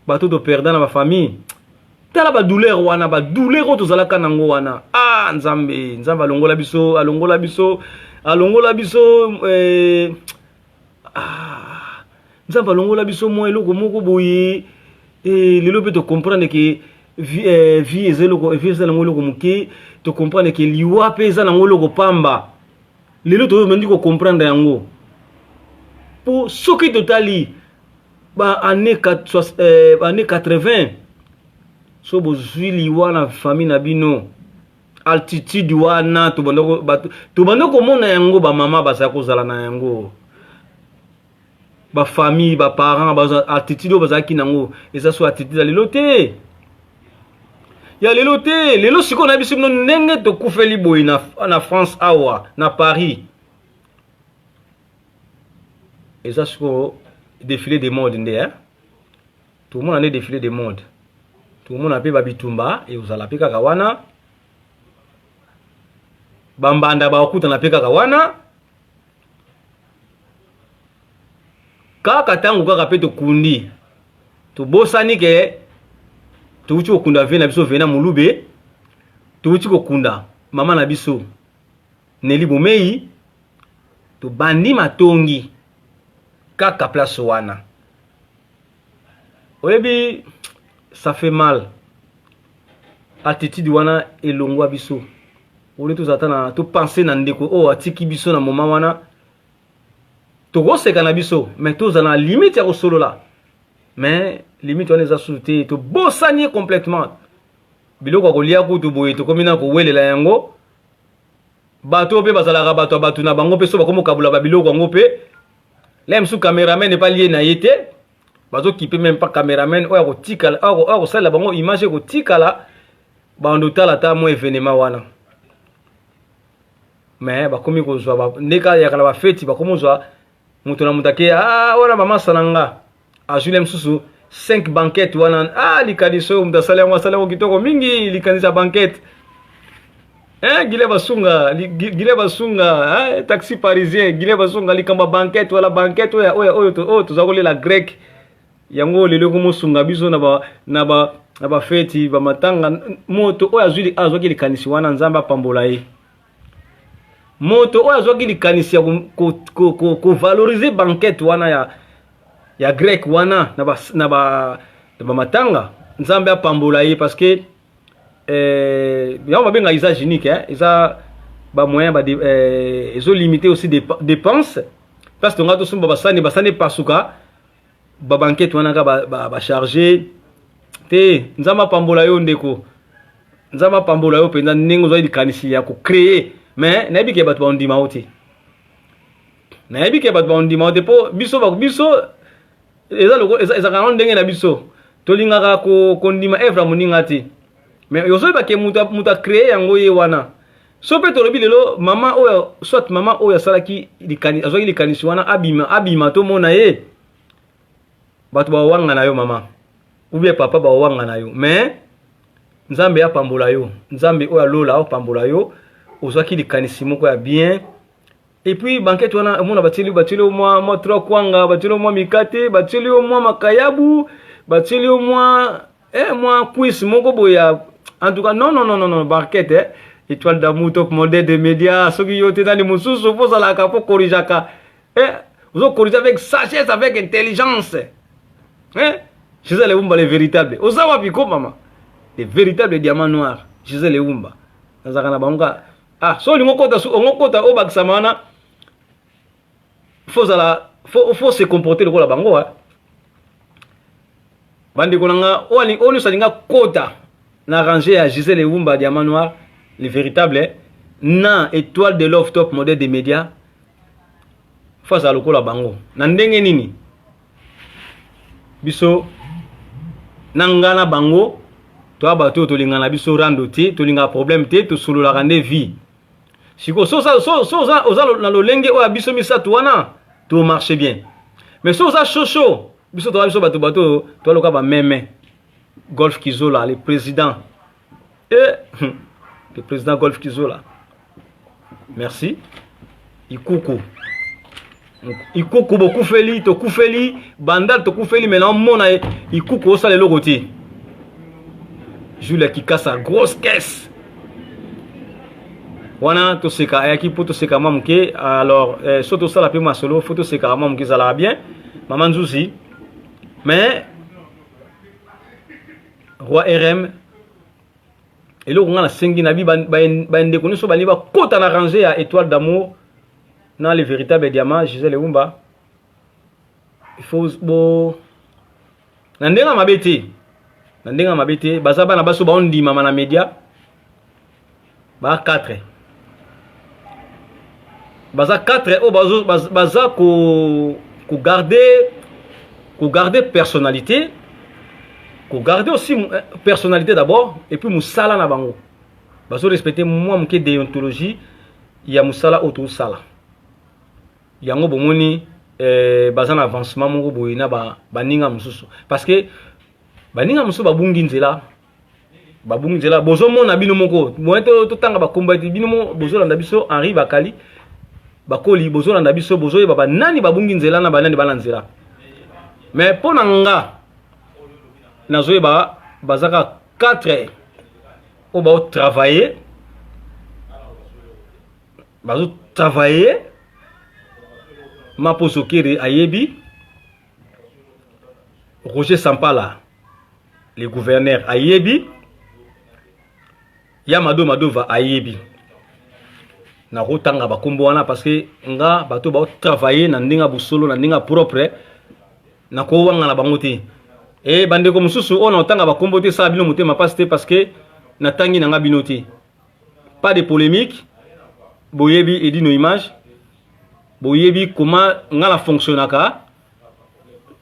bato to perdant na ba famille tala ba douleur wana ba douleur ko tozalaka nango wana nzambe alongola biso nzambe alongola biso mo eloko moko boye lelo pe to comprendre que vie ezeloko eloko muke to comprendre que liwa pe eza nango eloko pamba lelo to mendi ko comprendre yango pour soki totali ba année 80 so bozwi liwa na famille na bino altitude wana to bando komona yango ba mama basa kozala na yango ba famille ba parents ba altitude bazaki nango eza so altitude ya lelo te lelo siko na biso ndenge to kufeli boy na France awa na Paris eza siko défilé de mode nde tout le monde a défilé de mode tout le monde a pe babitumba et uzala pe kaka wana bambanda ba okuta na pe kaka wana kaka tango kaka pe to kundi to bosani ke to uchi kokunda ve na biso ve na mulube to uchi kokunda mama na biso Neli Bomei to bandi matongi kaka place wana oyebi ça fait mal attitude wana elongwa biso ole to zatana to penser na ndeko atiki biso na moment wana to koseka na biso mais to zana limite ya kosolola mais limite wana eza sauté to bosani complètement biloko kolia kutu boye to komina ko welela yango bato pe bazalaka bato na bango pe so bakomo kabula ba biloko yango pe L'aime sous caméraman n'est pas lié na yete. Bazo qui peut même pas caméraman oya ko tikala ko sala bango image ko tikala bando tala ta mo événement wana. Mais ba komi ko zwa ba neka ya kala ba feti ba komo zwa mutu na mutake wana mama sananga. A julem susu 5 banquettes wana likadiso mtasala ngo kitoko mingi likanisa banquette. Gile basunga taxi parisien gile basunga likamba banquette wala banquette oya tuzakole la grec yango lelo ko musunga biso na ba feti ba matanga moto oya zuli azoki likanisi wana nzamba pambola ye moto oya azoki likanisi ko valoriser banquette wana ya grec wana na ba matanga nzambe apambola ye parce que ya ba benga usage unique hein isa ba moyen ba ils ont limité aussi des dépenses parce que ngato sumba basane pasuka ba banquette wana ka ba charger te nzamba pambola yo ndeko nzamba pambola yo penza ningo zo ikanisi ya ko créer mais na bike ba ndima oti na bike ba ndima oti po biso eza kana ndenge na biso tolingaka ko ndima evra muninga ti mais yo so ba ke muta créer yango ye wana so pe to lobi lelo mama oyo soit mama oyo salaki likani azoki likanisi wana abima to mona ye bato ba wanga na yo mama ou bien papa ba wanga na yo mais nzambe ya pambola yo nzambe oyo lola o pambola yo ozaki likanisi moko ya bien et puis banquette wana mona batili moi trois kwanga batili moi mikate batili moi makayabu batili moi moi quiz moko boya en tout cas non banquette étoile d'amour top modèle de médias soki yo te dans les mususu faut ça la capo corrigeaka vous corriger avec sagesse avec intelligence Gisèle Eumba les véritables ozawa piko mama les véritables diamants noirs Gisèle Eumba nazakana bango so lingo kota o baksamana faut se comporter lokola bango bandi konanga oni salinga kota na ranger à Gisèle Eumba diamant noir les véritables na étoile de love top modèle des médias face à lokola bango na ndenge nini biso nangana bango to abato to lingana biso rando te to linga problème te to solo la rande vie siko so na lolenge o biso misatu wana to marche bien mais so ça chocho biso to biso bato to loka ba meme Golf Kizola le président le président Golf Kizola merci ikuku beaucoup feli to kufeli bandal to kufeli maintenant mona ikuku o sale logoti Jules Kikasa grosse caisse wana to seka ayaki poto seka mamke alors soto sala pe masolo photo seka mamke ça la bien maman Nzuzi mais roi RM et là on a sengi na bi ba ndeko so bali ba kota na ranger à étoile d'amour dans les véritables diamants Gisèle Eumba il faut bo nandenga mabete bazaba na baso ba ondi mama na média ba 4 baza 4 o baza ko garder personnalité ko garder aussi personnalité d'abord et puis musala na bango bazo respecter moi mke déontologie ya musala auto sala yango bomoni baza na avancement moko boyina baninga mususu parce que baninga mususu babungi nzela bozo mona bino moko moyeto to tanga bakombati bino mo bozo landa biso Henri Bakali bakoli bozo landa biso bozo ye baba nani babungi nzela na banani bana nzela mais pona nga nazoye bazaka 4 o ba travailler bazo travailler Maposo Kere ayebi Roger Sampala le gouverneur ayebi Yamado Madova ayebi na rotanga bakombo wana parce que nga bato ba travailler na ndinga busolo na ndinga propre na ko wanga na bango te bande ko mususu ona otanga bakombo te sa bino mutema paste parce que na tangi na nga bino te pas de polémique boyebi edino image boyebi comment ngala fonctionnaka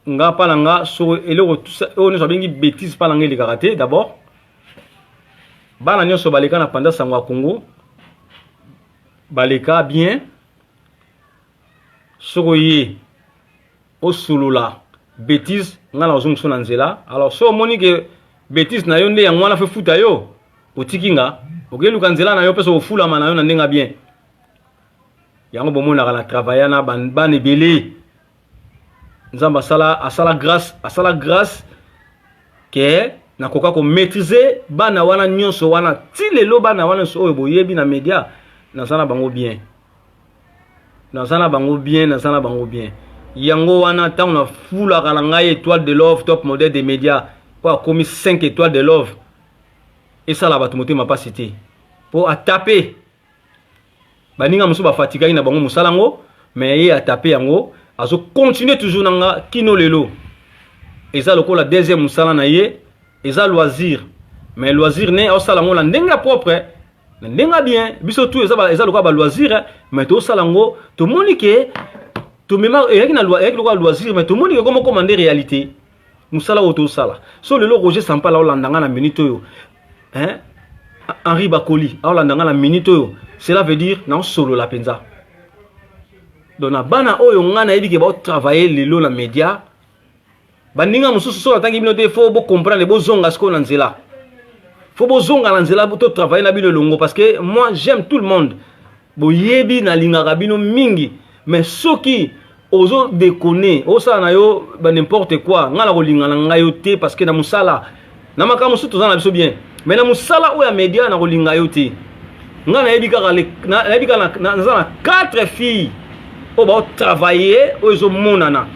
nga palanga so eloko on so bengi bêtise palanga le karaté d'abord bana nyoso baleka na panda sangwa Congo baleka bien soko ye osulula bêtise ngala ozungso na nzela alors so moni que bêtise na yo nde ya ngwana fe futa yo otikinga ogeluka nzela na yo peso ofula mana yo na ndenga bien yango bomona kana travailler na ban ebele nzamba asala grâce que na koka ko maîtriser bana wana nyonso wana ti lelo bana wana so oyo boyebi na média na sana bango bien yango wana tant na fula kana ngai étoile de love top modèle des médias a commis 5 étoiles de love. Et ça, là, tu m'a pas cité. Pour à taper. Baninga musu ba fatigué na bango musalango, mais il a tapé yango. Azo continuer toujours nanga kino lelo. Et ça, le deuxième musala na ye. Et ça, loisir. Mais loisir n'est au salango la ndenga propre. Ndenga bien. Biso tout, et ça, le loisir. Mais tout salango, tout le monde qui tout même avec le loisir, mais tout le monde qui comment commander réalité. Musala auto sala. So le Roger Sampala Olandanga na minute yo. Hein? Henri Bakoli, Olandanga na minute yo. Cela veut dire non solo la penza. Donc na bana oyo ngana yebi ke ba travailler lelo na média. Bandinga mususu so atangi bino te faut bo comprendre bo zonga sko na nzela. Faut bo zonga na nzela bo to travailler na bino longo parce que moi j'aime tout le monde. Bo yebi na lingaka bino mingi, mais soki ozo déconner, osa na yo ba n'importe quoi, ngala ko lingana ngayo te parce que na musala na makamu sutu za na biso bien. Mais na musala oya média na ko lingayo te. Ngana yebi kaka na 4 filles au ba travailler ozo monana.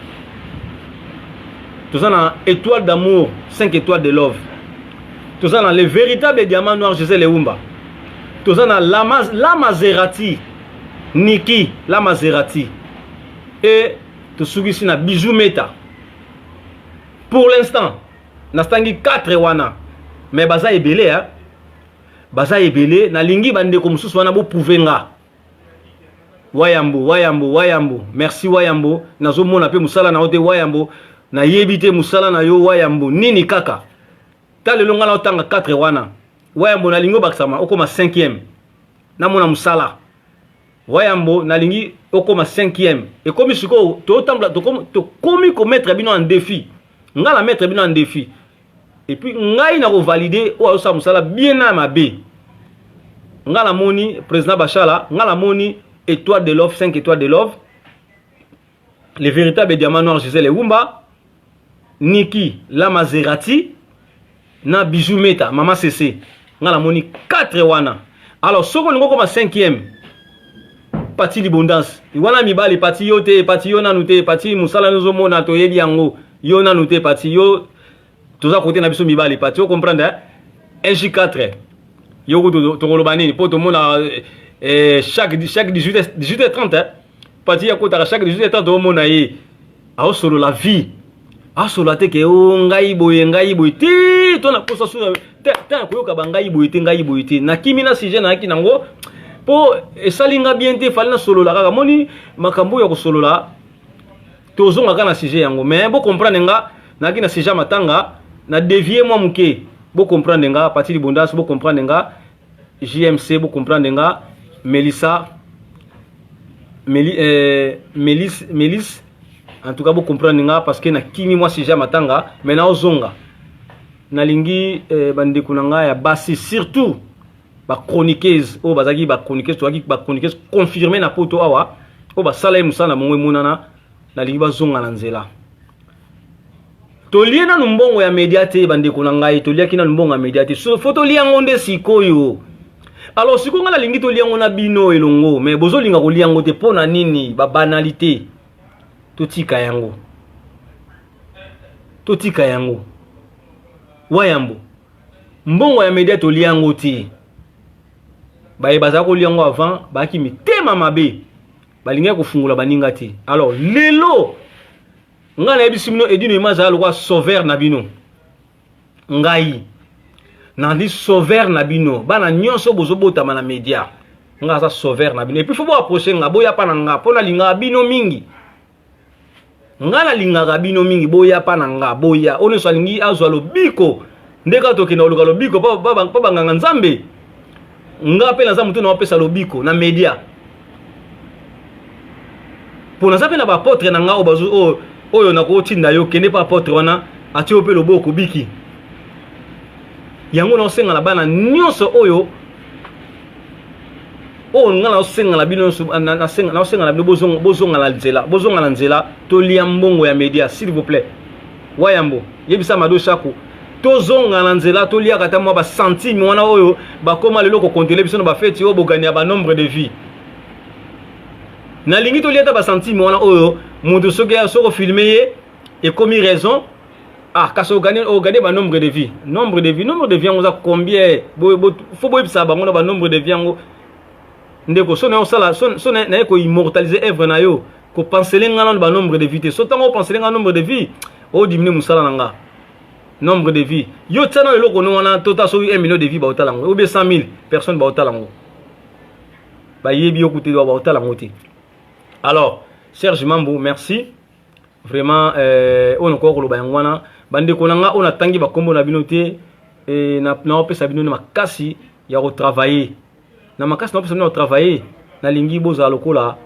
Tout ça dans étoile d'amour, 5 étoiles de love. Tout ça dans les véritables diamants noirs, José Leumba. Tout ça dans la Maserati, Niki, la Maserati. Et tout ce qui est dans Bijou Meta. Pour l'instant, nous avons 4 wana. Mais baza est belé, hein. Baza est belé. Na lingi bande comme sous wana bo pouvenga. Wayambo. Merci Wayambo. Nazo mona pe musala na ote Wayambo. Na yebite musala na yo Wayambo. Nini kaka. Ta le longa na otanga 4 wana. Wayambo na lingo baksama okoma 5e. Na mona musala. Wayambo na lingi okoma 5e. Et comme siko to tamba to komi ko mettre bino en défi. Nga la mettre bino en défi. Et puis ngai na ko valider o sa musala bien na mabe. Nga la moni président Bachala, nga la moni étoile de love, 5 étoiles de love. Les véritables diamants noirs, José Leumba. Niki, la Maserati. Na Bijou Meta, Maman CC. Nga la moni 4 wana. Alors, ce qu'on a comme 5e. Parti l'abondance. Iwana mibali, parti yote, parti yona nute, parti musala nozo mona to yebi yango. Yona nute, parti yo. Tout ça côté na biso mibali, parti yo comprendre, hein? NJ4. Yo to kolobani, po to mona chaque 18h30, hein? Parti ya kota chaque 18h30 to mona ye. A solo la vie. A solo la te ke o ngai boye ti to na posa suna ta ko yoka bangai boye ti na kimina sije na ki nango po esalinga bien te falina solo la kaka moni makambo ya ko solo la to zonga kana sije yango mais bo comprendre nga na ki na sije matanga na dévier moi muke bo comprendre nga parti di bondas bo comprendre nga JMC bo comprendre nga Melissa Mélis en tout cas vous comprenez nga parce que na kimi moi si jamais matanga mais na ozonga na lingi bande kunanga ya basi surtout ba chroniqueuse o bazaki ba chroniqueuse to ba chroniqueuse confirmer na poto awa o ba sala musana mongwe munana na lingi bazonga na nzela to liena no mbongo ya mediate bande kunanga to lia kina mbongo ya mediate so photo lia ngonde sikoyo. Alors si konga la lingi to lia ngona bino elongo mais bozo linga ko lia ngote pona nini ba banalité. Totika yango Wayambo mbongo ya media to liango ti baye bazako liango avant baki mitema mabe balinga ko fungula baninga ti. Alors lelo ngala ebisimno edino imaza alwa sauveur na bino ngai na di sauveur na bino bana nyonso bozobota na media nga sa sauveur na bino et puis faut pas approcher nga boya pa na nga pona linga bino mingi. Ngala linga bino mingi boya pana nga boya one so lingi azwa lobiko ndeka toke na oluka lobiko pa nganga nzambe nga pe na za mutu na opesa lobiko na media pona za pe na ba portrait na nga obazu oyo na ko tinda yo kende pa portrait wana ati ope loboko biki yango na senga na bana nyonso oyo o ngala osenga la bino na senga la bino bozonga la nzela to lia mbongo ya media s'il vous plaît Wayambo yebisa mado shako to zonga na nzela to lia kata mwa ba centime wana oyo ba koma lelo ko contrôler biso na ba feti o bogania ba nombre de vie na lingi to lia ta ba centime wana oyo mutu soki ya soko filmer ye et commis raison Ah, quand on gagne le nombre de vies. Nombre de vies, on a combien? Faut pas ça, on a nombre de vies. Ndeko, si on a immortaliser œuvre na yo, ko penser ngala ba nombre de vies. So tant on penser ngala nombre de vies, o diminuer musala nanga. Nombre de vies. Yo tsana le loko no na total so 1 million de vies ba otalango. Ou bien 100 000 personnes ba otalango. Ba yebi yo côté ba otalango ti. Alors, Serge Mambo, merci. Vraiment on encore lo ba ngwana. Bande konanga on a tangi ba kombo na binoté et na opesa bino na makasi ya retravailler. Na makasi na opesa bino travailler na lingi boza lokola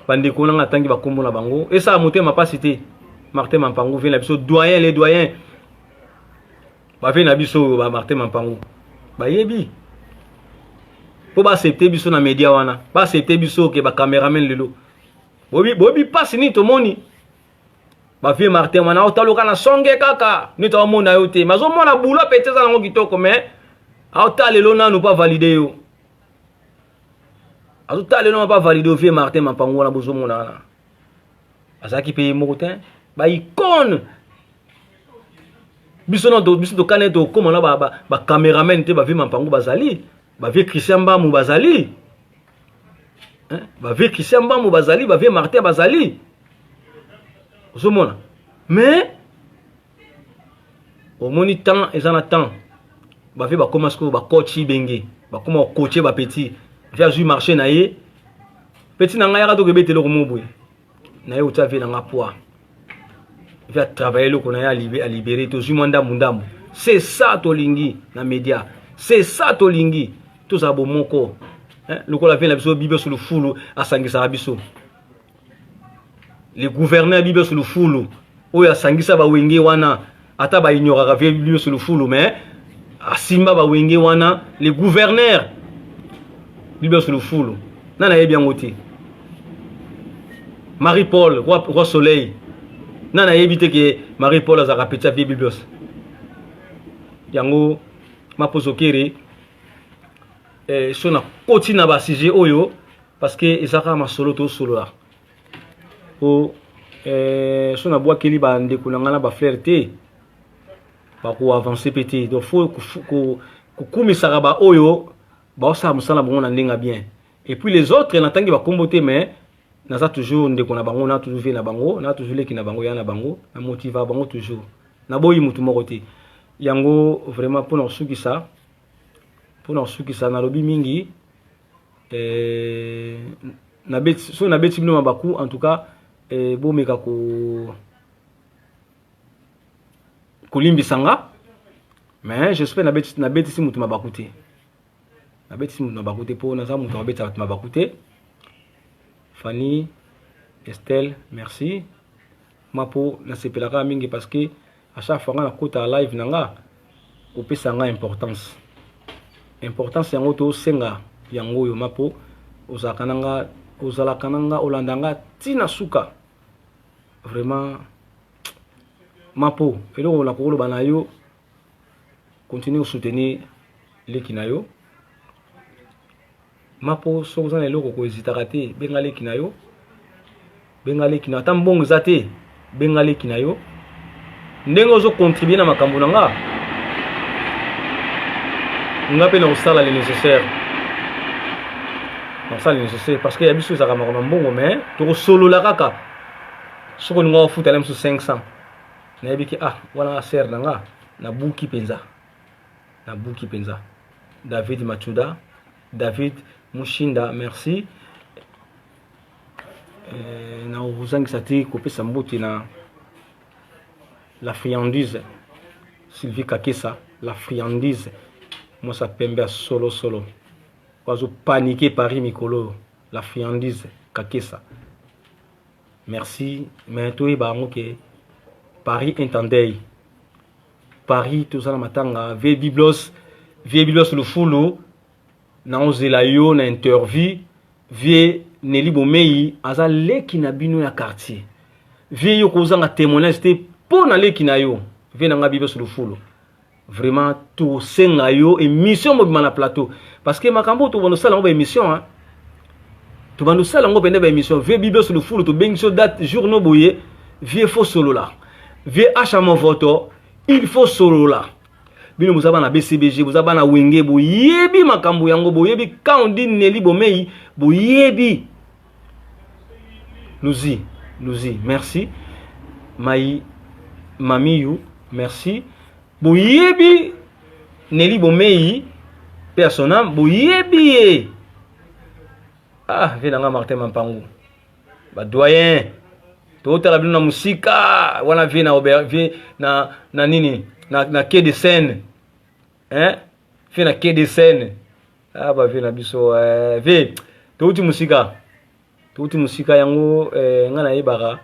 bande konanga tangi ba kombo na bango et ça a monté ma pasité. Martin Mampango vient la biso doyen les doyens. Ba vient na biso ba Martin Mampango. Ba yebi. Pour ba accepter biso na média wana. Ba accepter biso ke ba cameraman lelo. Bobi passe ni to moni. Ba vie Martin wana otaloka na songe kaka ni to mona yo te mazo mona bula pete za ngo kitoko mais aotalelo na nous pas valider yo aotalelo na pas valider vie Martin Mampango na bozo mona na azaki paye mokotin ba icône biso to kaneto comme na ba cameraman te ba vie Mampango bazali ba vie Christian Mbamou bazali hein ba vie Christian Mbamou bazali ba vie Martin bazali. Mais au moni temps et en temps ba fait ba commence ko ba coachi bengi ba comment coacher ba petit via du marché na ye petit na ngaya to gebete lo moboy na ye utavé na ngapoa via travailler lo ko na ya à libérer to zu manda mundambo c'est ça to lingi na média c'est ça to lingi tout ça bo moko hein le ko la vient la biso bibe sur le fulu à sangisa biso. Les gouverneurs bibe sur le foulou oya sangisa ba wenge wana ata ba ignora bibe sur le foulou mais asimba ba wenge wana les gouverneurs bibe sur le foulou nana ye bien ngoti Marie-Paul roi soleil nana ye bité que Marie-Paul azaka petit biblos yango mapozo kere sona kotina ba sujet oyo parce que ezaka ma solo to solo là o so na bois keli ba ndeko na ngana ba flirter ba ko avancer pété donc faut ko kumisaka ba oyo ba sa musala bongo na ndinga bien et puis les autres na tangi ba kombote mais na za toujours ndeko na bango na toujours ve na bango na toujours leki na bango ya na bango na motiva bango toujours na boyi mutu moko te yango vraiment pour suki ça na lobi mingi na bet so na beti bino mabaku en tout cas bomeka kolimbisanga mais j'espère na beti si mutu mabakuté na beti si mutu mabakuté pour na za mutu mabeta mabakuté. Fanny Estelle merci mapo na sepelaka mingi parce que à chaque fois na kota live nanga opesa nga importance yango to senga yango yo mapo ozalakananga olandanga tina suka vraiment mapo eloko la kokolo bana yo continuer à soutenir leki na yo mapo soza na eloko ko hésitaka te benga leki na yo ata mbongo za te benga leki na yo ndenge ozo contribuer na makambo na nga pe na osala le nécessaire parce que y a biso za kama mbongo mais to solo la kaka soko ngo futa lem su 500 na yebiki wana ser nanga na buki penza David Machuda David Mushinda merci na uzangisa te kopesa mbote na la friandise Sylvie Kakesa la friandise moi ça pembe solo Oiseau paniqué Paris Mikolo, la friandise Kakesa. Merci. Mais tout est que Paris entendait. Paris tout ça na matanga. Vie biblos le foulou. Na ozela yo na interview. Vie Nelly Bomei aza leki na bino ya quartier. Vie yo kozanga témoignage te pour na leki na yo. Vie na nga biblos le foulou. Vraiment tout senga yo émission mo na plateau parce que makambo to bono sala ngo émission hein to bono sala ngo bende ba émission vie bible sur le foule to bengi so date journaux boye vie faux solo là vie acha mon voto il faut solola. Bino vous avez na BCBG, vous avez na Wenge, vous yebi makambo yango, vous yebi quand on dit Nelly Bomei, vous yebi. Nous y, merci. Maï, Mamiyou, merci. Vous yebi Nelly Bomei, personnel, vous yebi. Ah, venanga Martin Mampangu. Ba doyen. Tout la bino na musika, wana vie na nini, na quai de scène. Hein? Vie na quai de scène. Ah ba vie na biso vie. Tout musika. Tout musika yango ngana yebaka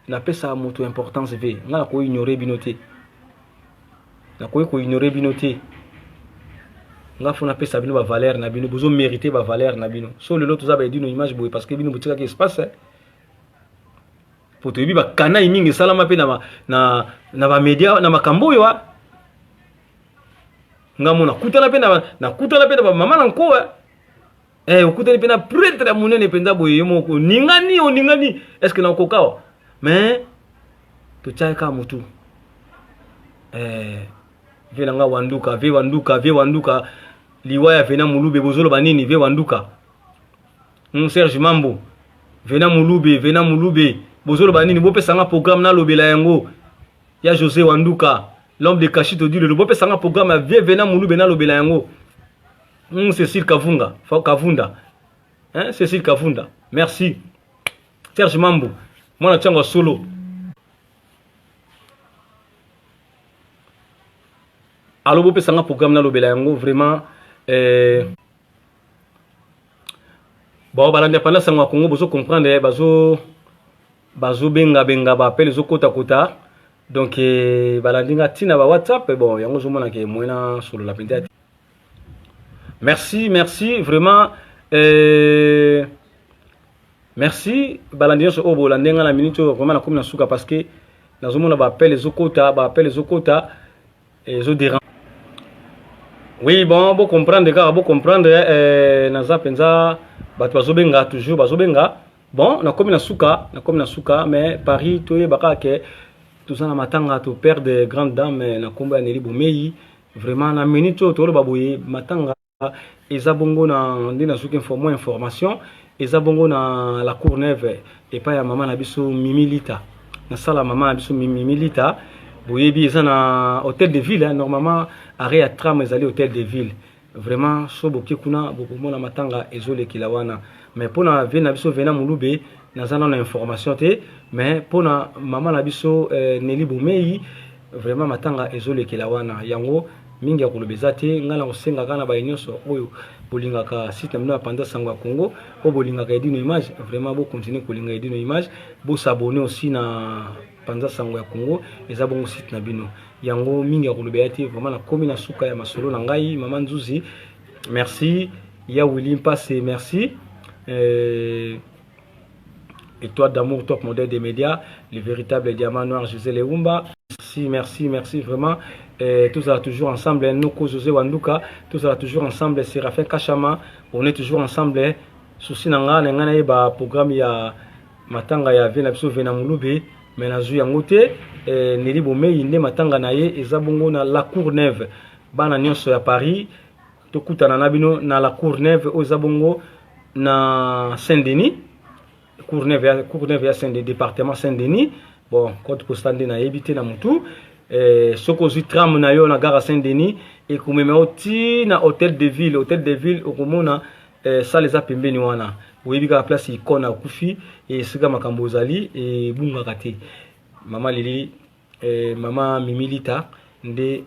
na pesa moto importance vie. Ngana ko ignorer binoté. Na ko ignorer binoté. Nga fona pesa bino ba valeur na bino bozo mériter ba valeur na bino so le lot za ba dino image boy parce que bino botika ki espace pour te bi ba kana mingi salama pe na ba media na makambo yo nga mona kutana pe na kutana pe na ba mama na nko okutana pe na prêtre munene penda boy yemo ko ningani est-ce que na kokawa mais to chaka mutu venanga wanduka liwaya vena mulube bozolo banini ve wanduka Serge Mambo vena mulube bozolo banini bope sanga programme na lobela yango ya José Wanduka l'homme de Kashito dit le bope sanga programme vie vena mulube na lobela yango Cécile Kavunda hein Cécile Kavunda merci Serge Mambo moi na tchanga solo alors bope sanga programme na lobela yango vraiment bon balandi pendant sangwa Congo bozo comprendre bazo benga ba appel zo kota donc balandi ngatina ba WhatsApp bon yango zo mona ke moina solo la pente. Merci vraiment merci balandi so obo landenga na minute vraiment na comme na suka parce que nazo mona ba appel zo kota et zo dérange. Oui, bon, vous comprendre, naza penza, bazobenga toujours, bazobenga. Bon, na comme na suka, mais Paris, tout est baka ke, tout ça na matanga, tout père de grandes dames, na komba Nelly Bomei, vraiment na minute tout le baboye, matanga, ezabongo na ndina suka information, ezabongo na la Courneuve, et pas ya maman na biso Mimilita, na sala maman na biso Mimilita. Boyebi eza na hôtel de ville normalement arrêt à tram ezali hôtel de ville vraiment so boki kuna bokomona matanga ezole kilawana mais pona vena biso vena mulube nazana na information te mais pona mama na biso Nelly Bomei vraiment matanga ezole kilawana yango mingi ya kolobeza te ngala kosenga kana ba nyonso oyo bolingaka site na pendant sangwa Congo o bolingaka edino image vraiment bo continuer kolinga edino image bo s'abonner aussi na pendant sangwa Congo eza bongo site na bino yango mingi ya kolobeza te vraiment na komi na suka ya masolo na ngai mama Nzuzi merci ya Willy Mpasse merci et toi d'amour top modèle des médias le véritable diamant noir José Leumba merci vraiment tous là toujours ensemble Noko José Wanduka tous là toujours ensemble Séraphin Kachama on est toujours ensemble souci nanga na ba programme ya matanga ya vena biso vena mulube mais na zu yango te Nelly Bomei nde matanga na ye eza bongo na la Courneuve bana nyonso ya Paris tokutana na bino na la Courneuve o eza bongo na Saint-Denis Courneuve ya Saint-Denis département Saint-Denis bon code postal de na yebité na mutu soko zu tram na yo na gare Saint-Denis et komema oti na hôtel de ville okomona ça les a pembeni wana oyebika place ikona kufi et siga makambo zali et bunga kate mama Lili mama Mimilita nde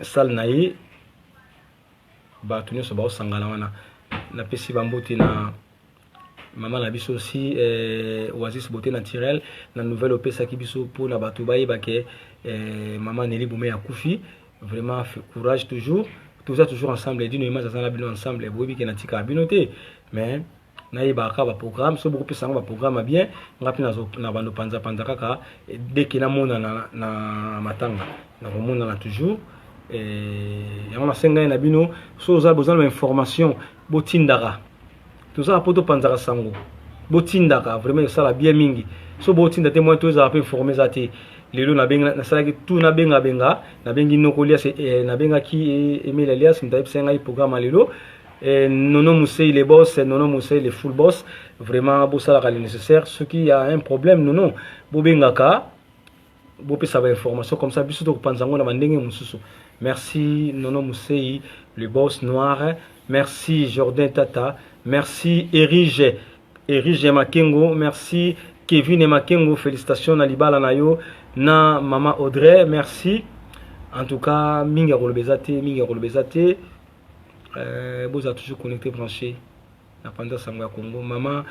sal na ye ba tunyo so ba sangala wana na pesi bamboti na maman na biso aussi Oasis beauté naturelle na nouvelle opesa ki biso pour na batu baye ke maman Nelly Bomei ya kufi vraiment courage toujours tout ça toujours ensemble dino image za na bino ensemble bobi ke na tika binoté mais na yebaka ba programme so beaucoup pesa ba programme bien ngapi na bando panza kaka dès que na mona na matanga na mona na toujours yango na senga na bino so za besoin d'information botindara tout ça poto panzaka sango botindaka vraiment ça la bien mingi so botinda te moi tous après formé ça te lelo na benga na sala ki tout na benga na bengi nokolia c'est na benga ki Emile Elias mtaip senga programme lelo nono Mousseï les boss nono Mousseï les full boss vraiment bo sala le nécessaire ce qui a un problème non bo bengaka bo pesa ba information comme ça biso to panzango na bandenge mususu. Merci nono Mousseï le boss noir, merci Jordan Tata, merci Erige Makengo, merci Kevin Makengo, félicitations na libala na yo na Maman Audrey, merci. En tout cas, minga rolbezate. Vous êtes toujours connecté, branché. Na panda sangwa Congo. Maman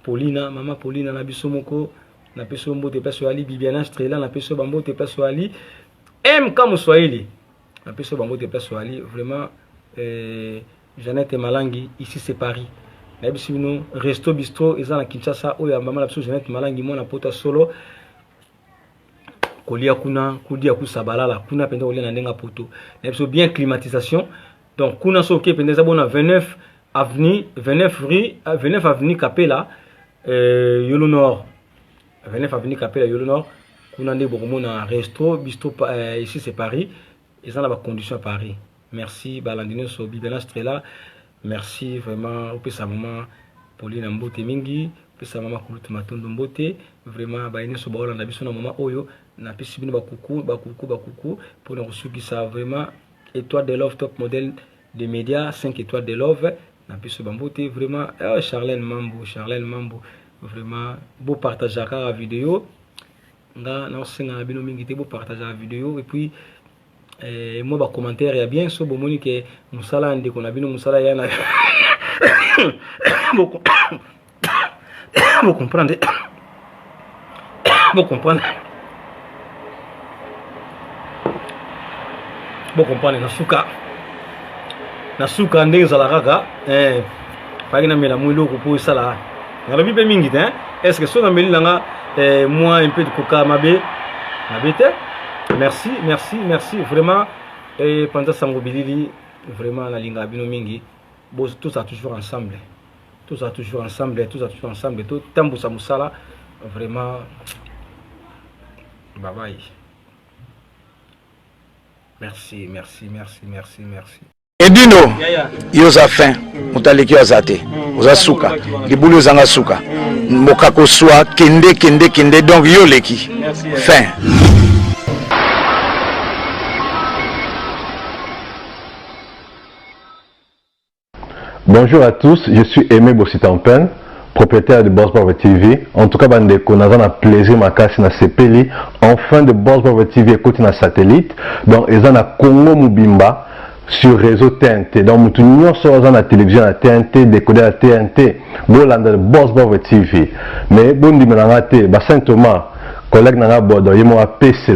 Paulina na biso moko, na peso mbote peso ali Bibiana Strela, na peso bambote peso ali. M comme Swahili. Na peso bambote peso ali. Vraiment, Jeannette Malangi, ici c'est Paris. Na biso bino resto bistro eza na Kinshasa oyo maman na biso Jeannette Malangi mwana pota solo. Kolia kuna kudia kusabalala kuna penda kolia na ndenga poto na biso bien climatisation donc kuna so ke penda zabona 29 avenue Capella Yolo Nord 29 avenue Capella Yolo Nord kuna nde bokomona resto bistro ici c'est Paris ils ont la condition à Paris. Merci Balandino so Bibela Strela, merci vraiment au pesa maman Pauline Mbote mingi pesa mama kulutu matondo mbote vraiment ba ene so ba na biso na mama oyo na pesi bino bakuku pour nous qui ça vraiment étoile de love top modèle des médias 5 étoiles de love na pesi bambote vraiment Charlène Mambo vraiment beau partager la vidéo nga na senga bino mingi te beau partager la vidéo et puis moi ba commentaire ya bien so bomoni que musala ande ko na bino musala yana vous comprenez nasuka ndenge ezalaka kaka faki namela mwa eloko mpo esala nalobi mpe mingi te est ce que so nameli nanga moi un peu de coca mabe te. Merci vraiment pendant sango bilili vraiment nalinga bino mingi tout ça toujours ensemble tout tambusa musala vraiment bye bye. Merci. Edino yoza fin mutaleki azate oza suka libulu zanga suka mokako swa kende donc yoleki fin. Bonjour à tous, je suis Aimé Bossitampen, propriétaire de Boss Brother TV. En tout cas, bandeko, nous avons un plaisir makasi na sepeli. Enfin de Boss Brother TV écoute na satellite. Donc, ils ont na Congo Mubimba sur réseau TNT. Donc, nous avons na télévision na TNT, décoder la TNT. Bolanda de Boss Brother TV. Mais bon dimanche, Saint Thomas, collègue na bodo, il m'a PC